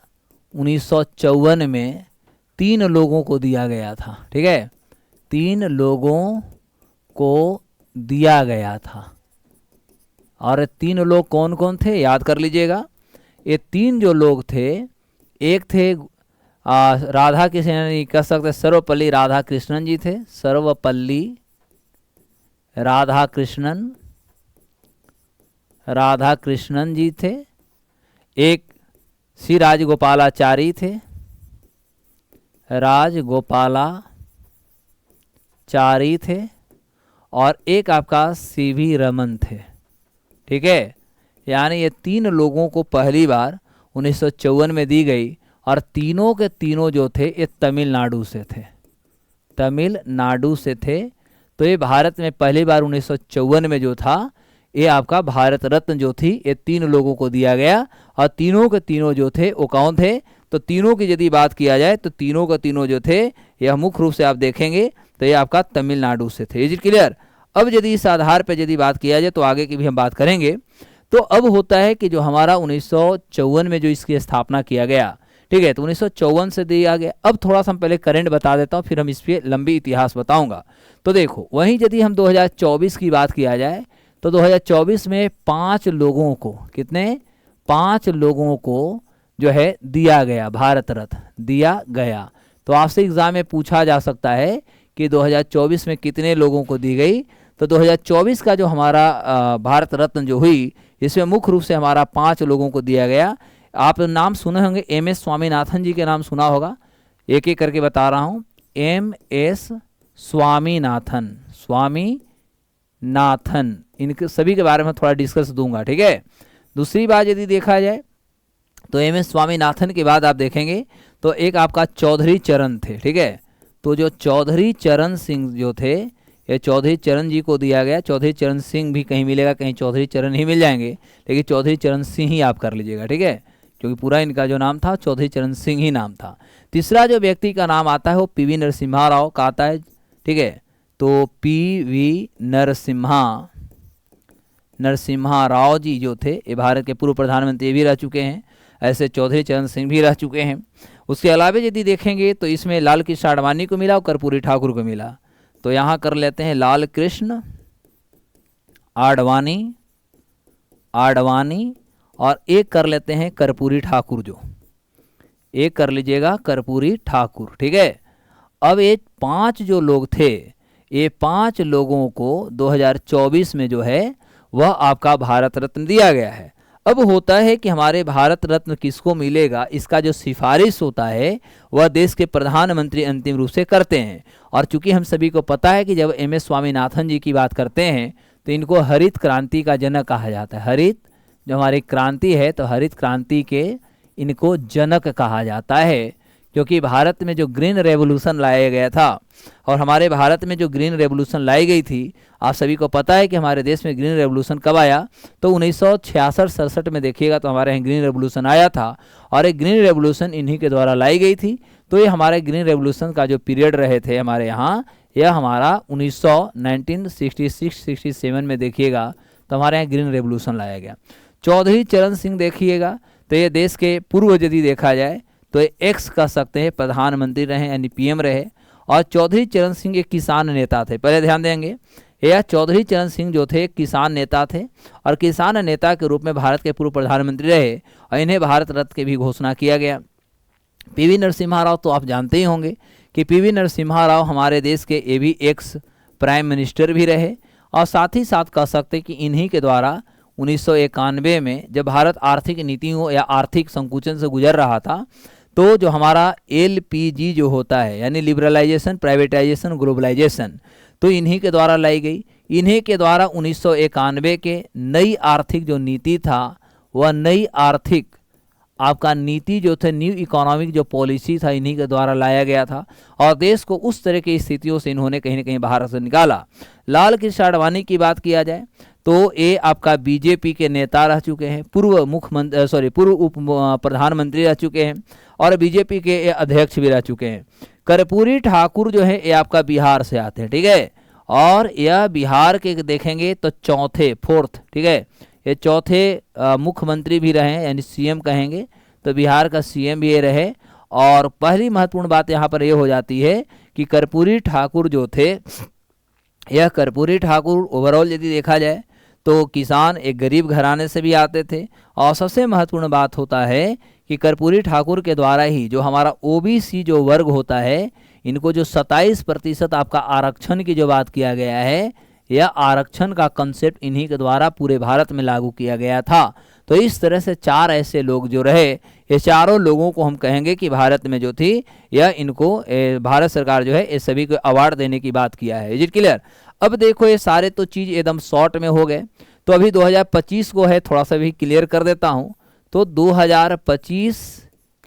1954 में 3 लोगों को दिया गया था। ठीक है, 3 लोगों को दिया गया था। और 3 लोग कौन कौन थे याद कर लीजिएगा। ये 3 जो लोग थे, एक थे राधा कृष्ण, नहीं कह सकते सर्वपल्ली राधा कृष्णन जी थे, सर्वपल्ली राधा कृष्णन जी थे। एक श्री राजगोपालाचारी थे, राजगोपालाचारी थे, और एक आपका सीवी रमन थे। ठीक है, यानी ये 3 लोगों को पहली बार 1954 में दी गई, और तीनों के तीनों जो थे ये तमिलनाडु से थे, तमिलनाडु से थे। तो ये भारत में पहली बार 1954 में जो था, ये आपका भारत रत्न जो थी ये 3 लोगों को दिया गया। और तीनों के तीनों जो थे वो कौन थे, तो तीनों की यदि बात किया जाए तो तीनों के तीनों जो थे यह मुख्य रूप से आप देखेंगे तो ये आपका तमिलनाडु से थे। Is it clear? अब यदि इस आधार पर यदि बात किया जाए तो आगे की भी हम बात करेंगे। तो अब होता है कि जो हमारा 1954 में जो इसकी स्थापना किया गया, ठीक है, तो 1954 से दिया गया। अब थोड़ा सा हम पहले करंट बता देता हूँ, फिर हम इस पर लंबी इतिहास बताऊंगा। तो देखो, वहीं यदि हम 2024 की बात किया जाए तो 2024 में 5 लोगों को, कितने, 5 लोगों को जो है दिया गया, भारत रत्न दिया गया। तो आपसे एग्जाम में पूछा जा सकता है कि 2024 में कितने लोगों को दी गई। तो 2024 का जो हमारा भारत रत्न जो हुई, इसमें मुख्य रूप से हमारा 5 लोगों को दिया गया। आप नाम सुने होंगे, MS स्वामीनाथन जी के नाम सुना होगा, एक एक करके बता रहा हूँ। MS स्वामीनाथन, स्वामीनाथन, इनके सभी के बारे में थोड़ा डिस्कस दूंगा। ठीक है, दूसरी बात यदि देखा जाए तो MS स्वामीनाथन के बाद आप देखेंगे तो एक आपका चौधरी चरण थे। ठीक है, तो जो चौधरी चरण सिंह जो थे, ये चौधरी चरण जी को दिया गया। चौधरी चरण सिंह भी कहीं मिलेगा, कहीं चौधरी चरण ही मिल जाएंगे, लेकिन चौधरी चरण सिंह ही आप कर लीजिएगा। ठीक है, क्योंकि पूरा इनका जो नाम था चौधरी चरण सिंह ही नाम था। तीसरा जो व्यक्ति का नाम आता है वो PV नरसिम्हा राव का आता है। ठीक है, तो PV नरसिम्हा राव जी जो थे ये भारत के पूर्व प्रधानमंत्री भी रह चुके हैं। ऐसे चौधरी चरण सिंह भी रह चुके हैं। उसके अलावा यदि देखेंगे तो इसमें लाल कृष्ण आडवाणी को मिला और कर्पूरी ठाकुर को मिला। तो यहाँ कर लेते हैं लाल कृष्ण आडवाणी, और एक कर लेते हैं कर्पूरी ठाकुर, जो एक कर लीजिएगा कर्पूरी ठाकुर। ठीक है, अब ये 5 जो लोग थे, ये 5 लोगों को 2024 में जो है वह आपका भारत रत्न दिया गया है। अब होता है कि हमारे भारत रत्न किसको मिलेगा, इसका जो सिफारिश होता है वह देश के प्रधानमंत्री अंतिम रूप से करते हैं। और चूंकि हम सभी को पता है कि जब MS स्वामीनाथन जी की बात करते हैं तो इनको हरित क्रांति का जनक कहा जाता है। हरित जो हमारी क्रांति है, तो हरित क्रांति के इनको जनक कहा जाता है, क्योंकि भारत में जो ग्रीन रेवोल्यूशन लाया गया था, और हमारे भारत में जो ग्रीन रेवोल्यूशन लाई गई थी, आप सभी को पता है कि हमारे देश में ग्रीन रेवोल्यूशन कब आया, तो 1966-67 में देखिएगा तो हमारे यहाँ ग्रीन रेवोल्यूशन आया था। और एक ग्रीन रेवोल्यूशन इन्हीं के द्वारा लाई गई थी। तो ये हमारे ग्रीन रेवोल्यूशन का जो पीरियड रहे थे हमारे यहाँ, यह हमारा 1966-67 में देखिएगा तो हमारे यहाँ ग्रीन रेवोल्यूशन लाया गया। चौधरी चरण सिंह देखिएगा तो ये देश के पूर्व यदि देखा जाए तो ये एक्स कह सकते हैं, प्रधानमंत्री रहे यानी PM रहे। और चौधरी चरण सिंह एक किसान नेता थे। पहले ध्यान देंगे, यह चौधरी चरण सिंह जो थे किसान नेता थे, और किसान नेता के रूप में भारत के पूर्व प्रधानमंत्री रहे, और इन्हें भारत रत्न की भी घोषणा किया गया। PV नरसिम्हा राव तो आप जानते ही होंगे कि PV नरसिम्हा राव हमारे देश के ये भी एक्स प्राइम मिनिस्टर भी रहे। और साथ ही साथ कह सकते हैं कि इन्हीं के द्वारा 1991 में जब भारत आर्थिक नीतियों या आर्थिक संकुचन से गुजर रहा था, तो जो हमारा LPG जो होता है यानी लिबरलाइजेशन, प्राइवेटाइजेशन, ग्लोबलाइजेशन, तो इन्हीं के द्वारा लाई गई। इन्हीं के द्वारा 1991 के नई आर्थिक जो नीति था, वह नई आर्थिक आपका नीति जो थे, न्यू इकोनॉमिक जो पॉलिसी था, इन्हीं के द्वारा लाया गया था। और देश को उस तरह की स्थितियों से इन्होंने कहीं ना कहीं बाहर से निकाला। लाल कृष्ण आडवाणी की बात किया जाए तो ये आपका बीजेपी के नेता रह चुके हैं, पूर्व उप प्रधानमंत्री रह चुके हैं और बीजेपी के ये अध्यक्ष भी रह चुके हैं। कर्पूरी ठाकुर जो है ये आपका बिहार से आते हैं, ठीक है, और यह बिहार के देखेंगे तो फोर्थ, ठीक है, ये चौथे मुख्यमंत्री भी रहे, यानी सीएम कहेंगे, तो बिहार का सीएम भी ये रहे। और पहली महत्वपूर्ण बात यहाँ पर ये हो जाती है कि कर्पूरी ठाकुर जो थे, यह कर्पूरी ठाकुर ओवरऑल यदि देखा जाए तो किसान एक गरीब घराने से भी आते थे। और सबसे महत्वपूर्ण बात होता है कि कर्पूरी ठाकुर के द्वारा ही जो हमारा ओबीसी जो वर्ग होता है, इनको जो 27% आपका आरक्षण की जो बात किया गया है, यह आरक्षण का कंसेप्ट इन्हीं के द्वारा पूरे भारत में लागू किया गया था। तो इस तरह से 4 ऐसे लोग जो रहे, ये चारों लोगों को हम कहेंगे कि भारत में जो थी, यह इनको भारत सरकार जो है ये सभी को अवार्ड देने की बात किया है। Is it clear? अब देखो ये सारे तो चीज़ एकदम शॉर्ट में हो गए, तो अभी 2025 को है, थोड़ा सा भी क्लियर कर देता हूँ। तो 2025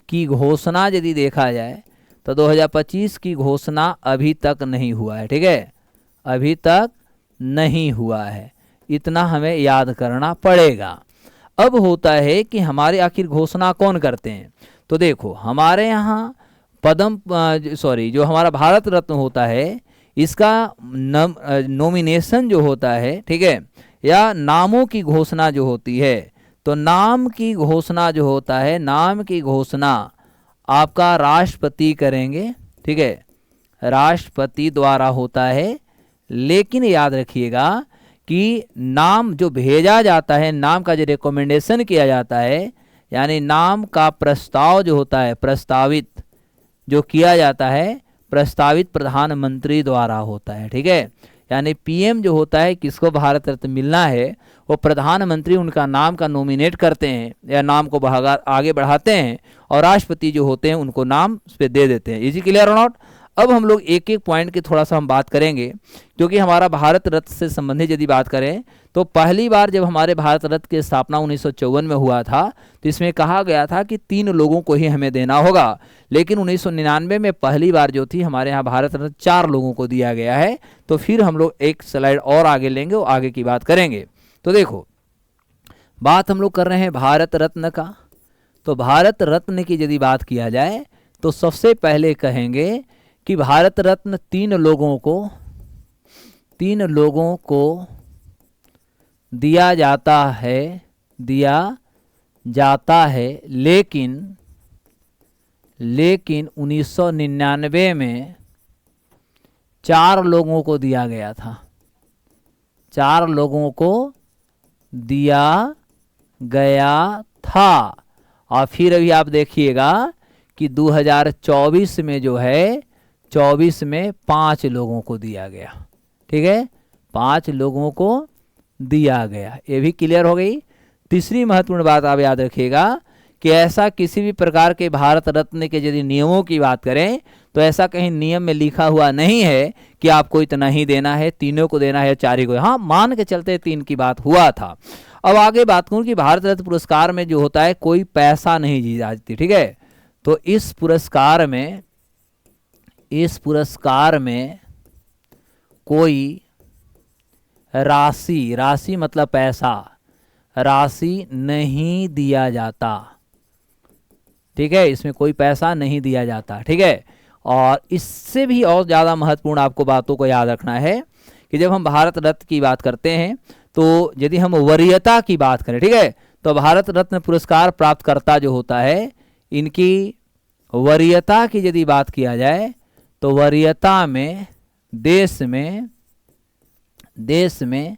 की घोषणा यदि देखा जाए तो 2025 की घोषणा अभी तक नहीं हुआ है, ठीक है, अभी तक नहीं हुआ है, इतना हमें याद करना पड़ेगा। अब होता है कि हमारे आखिर घोषणा कौन करते हैं, तो देखो हमारे यहाँ जो हमारा भारत रत्न होता है, इसका नॉमिनेशन जो होता है, ठीक है, या नामों की घोषणा जो होती है, तो नाम की घोषणा जो होता है, नाम की घोषणा आपका राष्ट्रपति करेंगे, ठीक है, राष्ट्रपति द्वारा होता है। लेकिन याद रखिएगा कि नाम जो भेजा जाता है, नाम का जो रिकमेंडेशन किया जाता है, यानी नाम का प्रस्ताव जो होता है, प्रस्तावित जो किया जाता है, प्रस्तावित प्रधानमंत्री द्वारा होता है, ठीक है, यानी पीएम जो होता है, किसको भारत रत्न मिलना है, वो प्रधानमंत्री उनका नाम का नॉमिनेट करते हैं या नाम को आगे बढ़ाते हैं, और राष्ट्रपति जो होते हैं उनको नाम उस पर दे देते हैं। इज इट क्लियर और नॉट? अब हम लोग एक एक पॉइंट की थोड़ा सा हम बात करेंगे, क्योंकि हमारा भारत रत्न से संबंधित यदि बात करें तो पहली बार जब हमारे भारत रत्न की स्थापना 1954 में हुआ था, तो इसमें कहा गया था कि 3 लोगों को ही हमें देना होगा। लेकिन 1999 में पहली बार जो थी हमारे यहाँ भारत रत्न 4 लोगों को दिया गया है। तो फिर हम लोग एक स्लाइड और आगे लेंगे और आगे की बात करेंगे। तो देखो बात हम लोग कर रहे हैं भारत रत्न का। तो भारत रत्न की यदि बात किया जाए तो सबसे पहले कहेंगे कि भारत रत्न 3 लोगों को दिया जाता है, लेकिन 1999 में 4 लोगों को दिया गया था, 4 लोगों को दिया गया था। और फिर अभी आप देखिएगा कि 2024 में जो है, 24 में 5 लोगों को दिया गया, ठीक है, 5 लोगों को दिया गया। ये भी क्लियर हो गई। तीसरी महत्वपूर्ण बात आप याद रखिएगा कि ऐसा किसी भी प्रकार के भारत रत्न के यदि नियमों की बात करें तो ऐसा कहीं नियम में लिखा हुआ नहीं है कि आपको इतना ही देना है, 3 को देना है, 4 को। हाँ, मान के चलते 3 की बात हुआ था। अब आगे बात करूं कि भारत रत्न पुरस्कार में जो होता है कोई पैसा नहीं दी जाती, ठीक है। तो इस पुरस्कार में कोई राशि मतलब पैसा, राशि नहीं दिया जाता, ठीक है, इसमें कोई पैसा नहीं दिया जाता, ठीक है। और इससे भी और ज़्यादा महत्वपूर्ण आपको बातों को याद रखना है कि जब हम भारत रत्न की बात करते हैं तो यदि हम वरीयता की बात करें, ठीक है, तो भारत रत्न पुरस्कार प्राप्तकर्ता जो होता है, इनकी वरीयता की यदि बात किया जाए तो वरीयता में देश में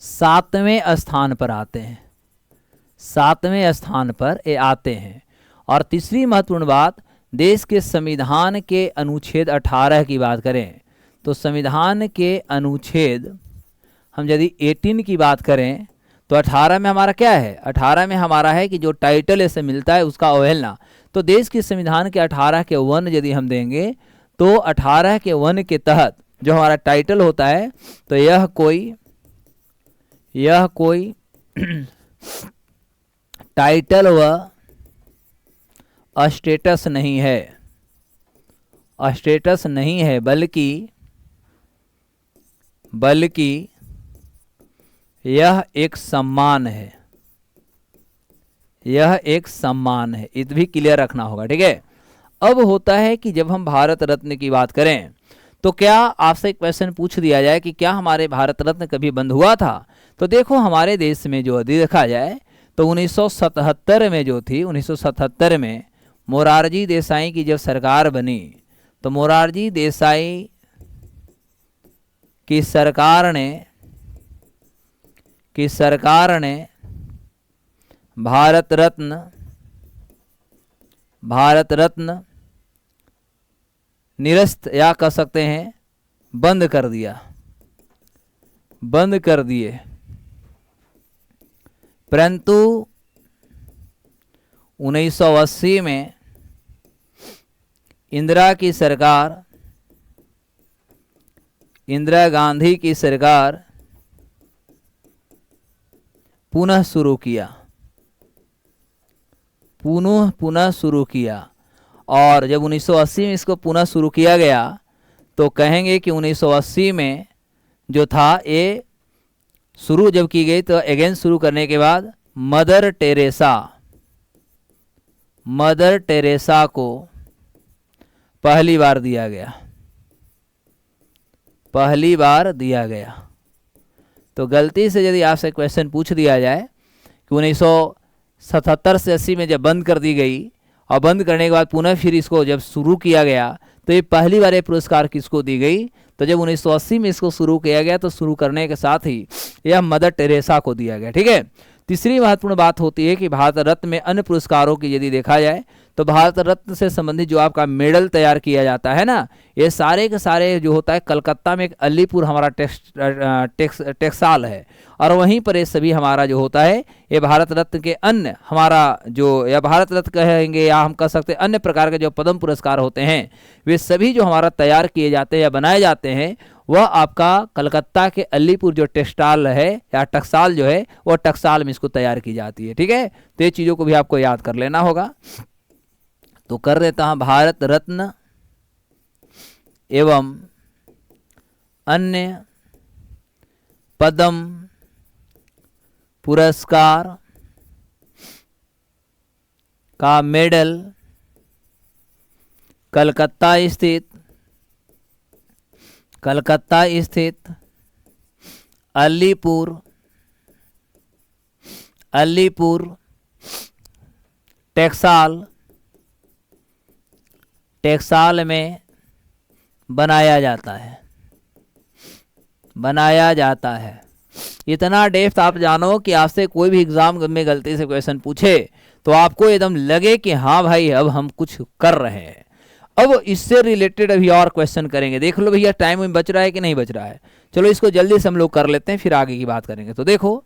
7वें स्थान पर आते हैं, 7वें स्थान पर ये आते हैं। और तीसरी महत्वपूर्ण बात, देश के संविधान के अनुच्छेद 18 की बात करें तो संविधान के अनुच्छेद हम यदि 18 की बात करें तो 18 में हमारा क्या है, 18 में हमारा है कि जो टाइटल ऐसे मिलता है उसका अवहेलना। तो देश के संविधान के 18 के 1 यदि हम देंगे तो 18 के 1 के तहत जो हमारा टाइटल होता है, तो यह कोई टाइटल व स्टेटस नहीं है, बल्कि यह एक सम्मान है, यह एक सम्मान है, ये भी क्लियर रखना होगा, ठीक है। अब होता है कि जब हम भारत रत्न की बात करें तो क्या आपसे एक क्वेश्चन पूछ दिया जाए कि क्या हमारे भारत रत्न कभी बंद हुआ था? तो देखो हमारे देश में जो देखा जाए तो 1977 में जो थी, 1977 में मोरारजी देसाई की जब सरकार बनी तो मोरारजी देसाई की सरकार ने भारत रत्न निरस्त या कह सकते हैं बंद कर दिए। परंतु 1980 में इंदिरा गांधी की सरकार पुनः शुरू किया और जब 1980 में इसको पुनः शुरू किया गया तो कहेंगे कि 1980 में जो था ये शुरू जब की गई तो अगेन शुरू करने के बाद मदर टेरेसा को पहली बार दिया गया। तो गलती से यदि आपसे क्वेश्चन पूछ दिया जाए कि 1977 से 80 में जब बंद कर दी गई और बंद करने के बाद पुनः फिर इसको जब शुरू किया गया तो ये पहली बार ये पुरस्कार किसको दी गई? तो जब 1980 में इसको शुरू किया गया तो शुरू करने के साथ ही यह मदर टेरेसा को दिया गया, ठीक है। तीसरी महत्वपूर्ण बात होती है कि भारत रत्न में अन्य पुरस्कारों की यदि देखा जाए तो भारत रत्न से संबंधित जो आपका मेडल तैयार किया जाता है ना, ये सारे के सारे जो होता है कलकत्ता में एक अलीपुर हमारा टेक्सटाइल है और वहीं पर ये सभी हमारा जो होता है ये भारत रत्न के अन्य हमारा जो या भारत रत्न कहेंगे या हम कह सकते हैं अन्य प्रकार के जो पद्म पुरस्कार होते हैं वे सभी जो हमारा तैयार किए जाते हैं या बनाए जाते हैं वह आपका कलकत्ता के अलीपुर जो टेक्सटाइल है या टक्साल जो है वो टक्साल में इसको तैयार की जाती है, ठीक है। तो ये चीज़ों को भी आपको याद कर लेना होगा। तो कर देता हूं भारत रत्न एवं अन्य पद्म पुरस्कार का मेडल कलकत्ता स्थित अलीपुर टेक्सटाइल में बनाया जाता है। इतना डेप्थ आप जानो कि आपसे कोई भी एग्जाम में गलती से क्वेश्चन पूछे तो आपको एकदम लगे कि हाँ भाई अब हम कुछ कर रहे हैं। अब इससे रिलेटेड अभी और क्वेश्चन करेंगे। देख लो भैया टाइम में बच रहा है कि नहीं बच रहा है। चलो इसको जल्दी से हम लोग कर लेते हैं फिर आगे की बात करेंगे। तो देखो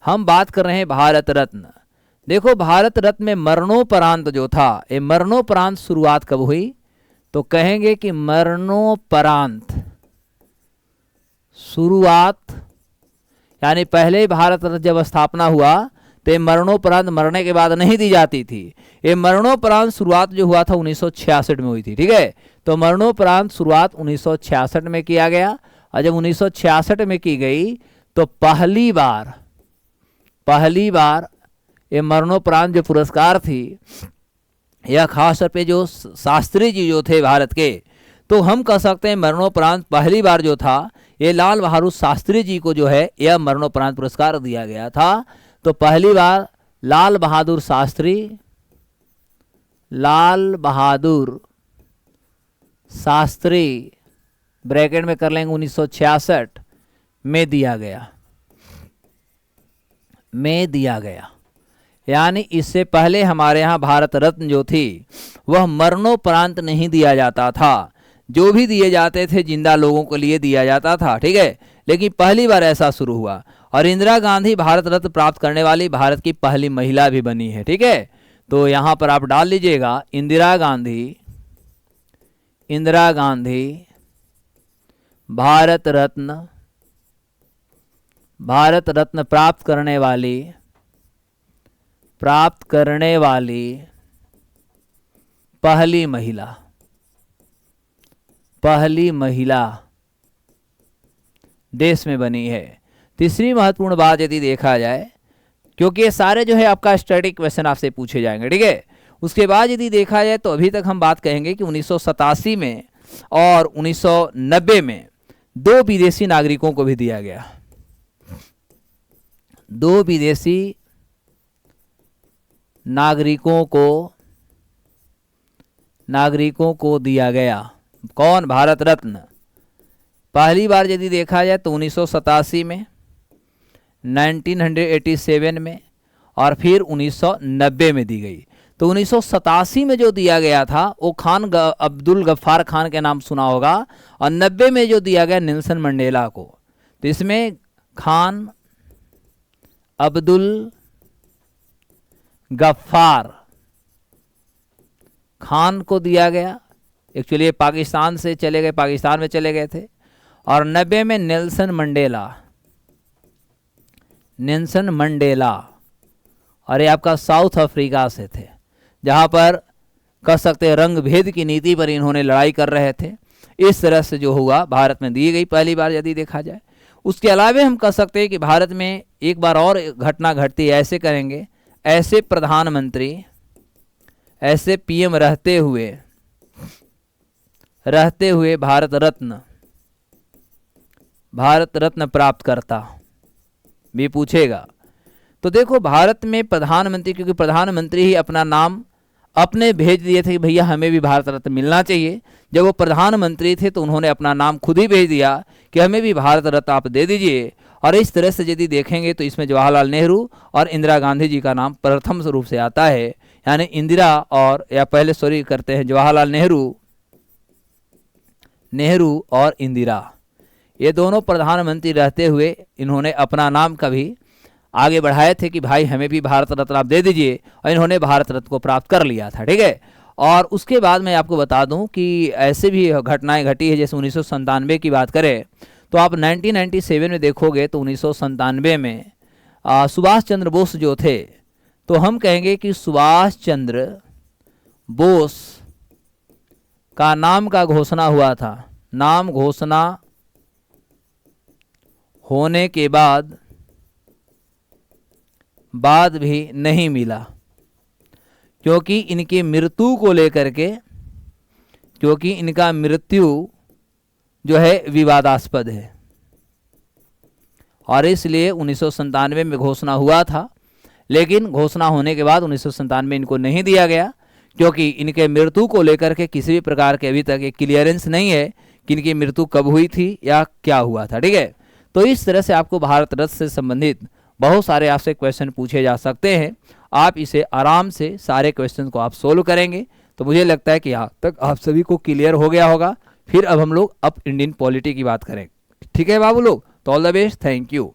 हम बात कर रहे हैं भारत रत्न। देखो भारत रत्न में मरणोपरांत जो था ये मरणोपरांत शुरुआत कब हुई? तो कहेंगे कि मरणोपरांत शुरुआत यानी पहले भारत रत्न जब स्थापना हुआ तो ये मरणोपरांत मरने के बाद नहीं दी जाती थी। ये मरणोपरांत शुरुआत जो हुआ था 1966 में हुई थी, ठीक है। तो मरणोपरांत शुरुआत 1966 में किया गया और जब 1966 में की गई तो पहली बार ये मरणोपरांत जो पुरस्कार थी यह खास तौर पे जो शास्त्री जी जो थे भारत के, तो हम कह सकते हैं मरणोपरांत पहली बार जो था ये लाल बहादुर शास्त्री जी को जो है यह मरणोपरांत पुरस्कार दिया गया था। तो पहली बार लाल बहादुर शास्त्री ब्रैकेट में कर लेंगे 1966 में दिया गया। यानी इससे पहले हमारे यहाँ भारत रत्न जो थी वह मरणोपरांत नहीं दिया जाता था। जो भी दिए जाते थे जिंदा लोगों के लिए दिया जाता था, ठीक है। लेकिन पहली बार ऐसा शुरू हुआ और इंदिरा गांधी भारत रत्न प्राप्त करने वाली भारत की पहली महिला भी बनी है, ठीक है। तो यहाँ पर आप डाल लीजिएगा इंदिरा गांधी भारत रत्न प्राप्त करने वाली पहली महिला देश में बनी है। तीसरी महत्वपूर्ण बात यदि देखा जाए, क्योंकि ये सारे जो है आपका स्टैटिक क्वेश्चन आपसे पूछे जाएंगे, ठीक है। उसके बाद यदि देखा जाए तो अभी तक हम बात कहेंगे कि 1987 में और 1990 में 2 विदेशी नागरिकों को भी दिया गया। 2 विदेशी नागरिकों को दिया गया। कौन? भारत रत्न। पहली बार यदि देखा जाए तो 1987 में, 1987 में और फिर 1990 में दी गई। तो 1987 में जो दिया गया था वो खान अब्दुल गफ्फार खान के नाम सुना होगा, और 90 में जो दिया गया नेल्सन मंडेला को। तो इसमें खान अब्दुल गफ्फार खान को दिया गया। एक्चुअली पाकिस्तान से चले गए, पाकिस्तान में चले गए थे। और 90 में नेल्सन मंडेला, और ये आपका साउथ अफ्रीका से थे, जहाँ पर कह सकते हैं रंग भेद की नीति पर इन्होंने लड़ाई कर रहे थे। इस तरह से जो हुआ भारत में दी गई पहली बार यदि देखा जाए। उसके अलावा हम कह सकते हैं कि भारत में एक बार और घटना घटती, ऐसे करेंगे, ऐसे प्रधानमंत्री, ऐसे पीएम रहते हुए भारत रत्न प्राप्त करता भी पूछेगा। तो देखो भारत में प्रधानमंत्री, क्योंकि प्रधानमंत्री ही अपना नाम अपने भेज दिए थे कि भैया हमें भी भारत रत्न मिलना चाहिए। जब वो प्रधानमंत्री थे तो उन्होंने अपना नाम खुद ही भेज दिया कि हमें भी भारत रत्न आप दे दीजिए। और इस तरह से यदि देखेंगे तो इसमें जवाहरलाल नेहरू और इंदिरा गांधी जी का नाम प्रथम रूप से आता है, यानी इंदिरा और जवाहरलाल नेहरू और इंदिरा, ये दोनों प्रधानमंत्री रहते हुए इन्होंने अपना नाम कभी आगे बढ़ाए थे कि भाई हमें भी भारत रत्न आप दे दीजिए, और इन्होंने भारत रत्न को प्राप्त कर लिया था, ठीक है। और उसके बाद मैं आपको बता दूं कि ऐसे भी घटनाएं घटी है। जैसे 1997 की बात करें तो आप 1997 में देखोगे तो 1997 में सुभाष चंद्र बोस जो थे, तो हम कहेंगे कि सुभाष चंद्र बोस का नाम का घोषणा हुआ था। नाम घोषणा होने के बाद भी नहीं मिला, क्योंकि इनकी मृत्यु को लेकर के, क्योंकि इनका मृत्यु जो है विवादास्पद है, और इसलिए 1997 में घोषणा हुआ था। लेकिन घोषणा होने के बाद 1997 में इनको नहीं दिया गया, क्योंकि इनके मृत्यु को लेकर के किसी भी प्रकार के अभी तक एक क्लियरेंस नहीं है कि इनकी मृत्यु कब हुई थी या क्या हुआ था, ठीक है। तो इस तरह से आपको भारत रत्न से संबंधित बहुत सारे आपसे क्वेश्चन पूछे जा सकते हैं। आप इसे आराम से सारे क्वेश्चन को आप सोल्व करेंगे तो मुझे लगता है कि यहाँ तक आप सभी को क्लियर हो गया होगा। फिर अब हम लोग इंडियन पॉलिटी की बात करें, ठीक है बाबू लोग। तो all the best, thank you.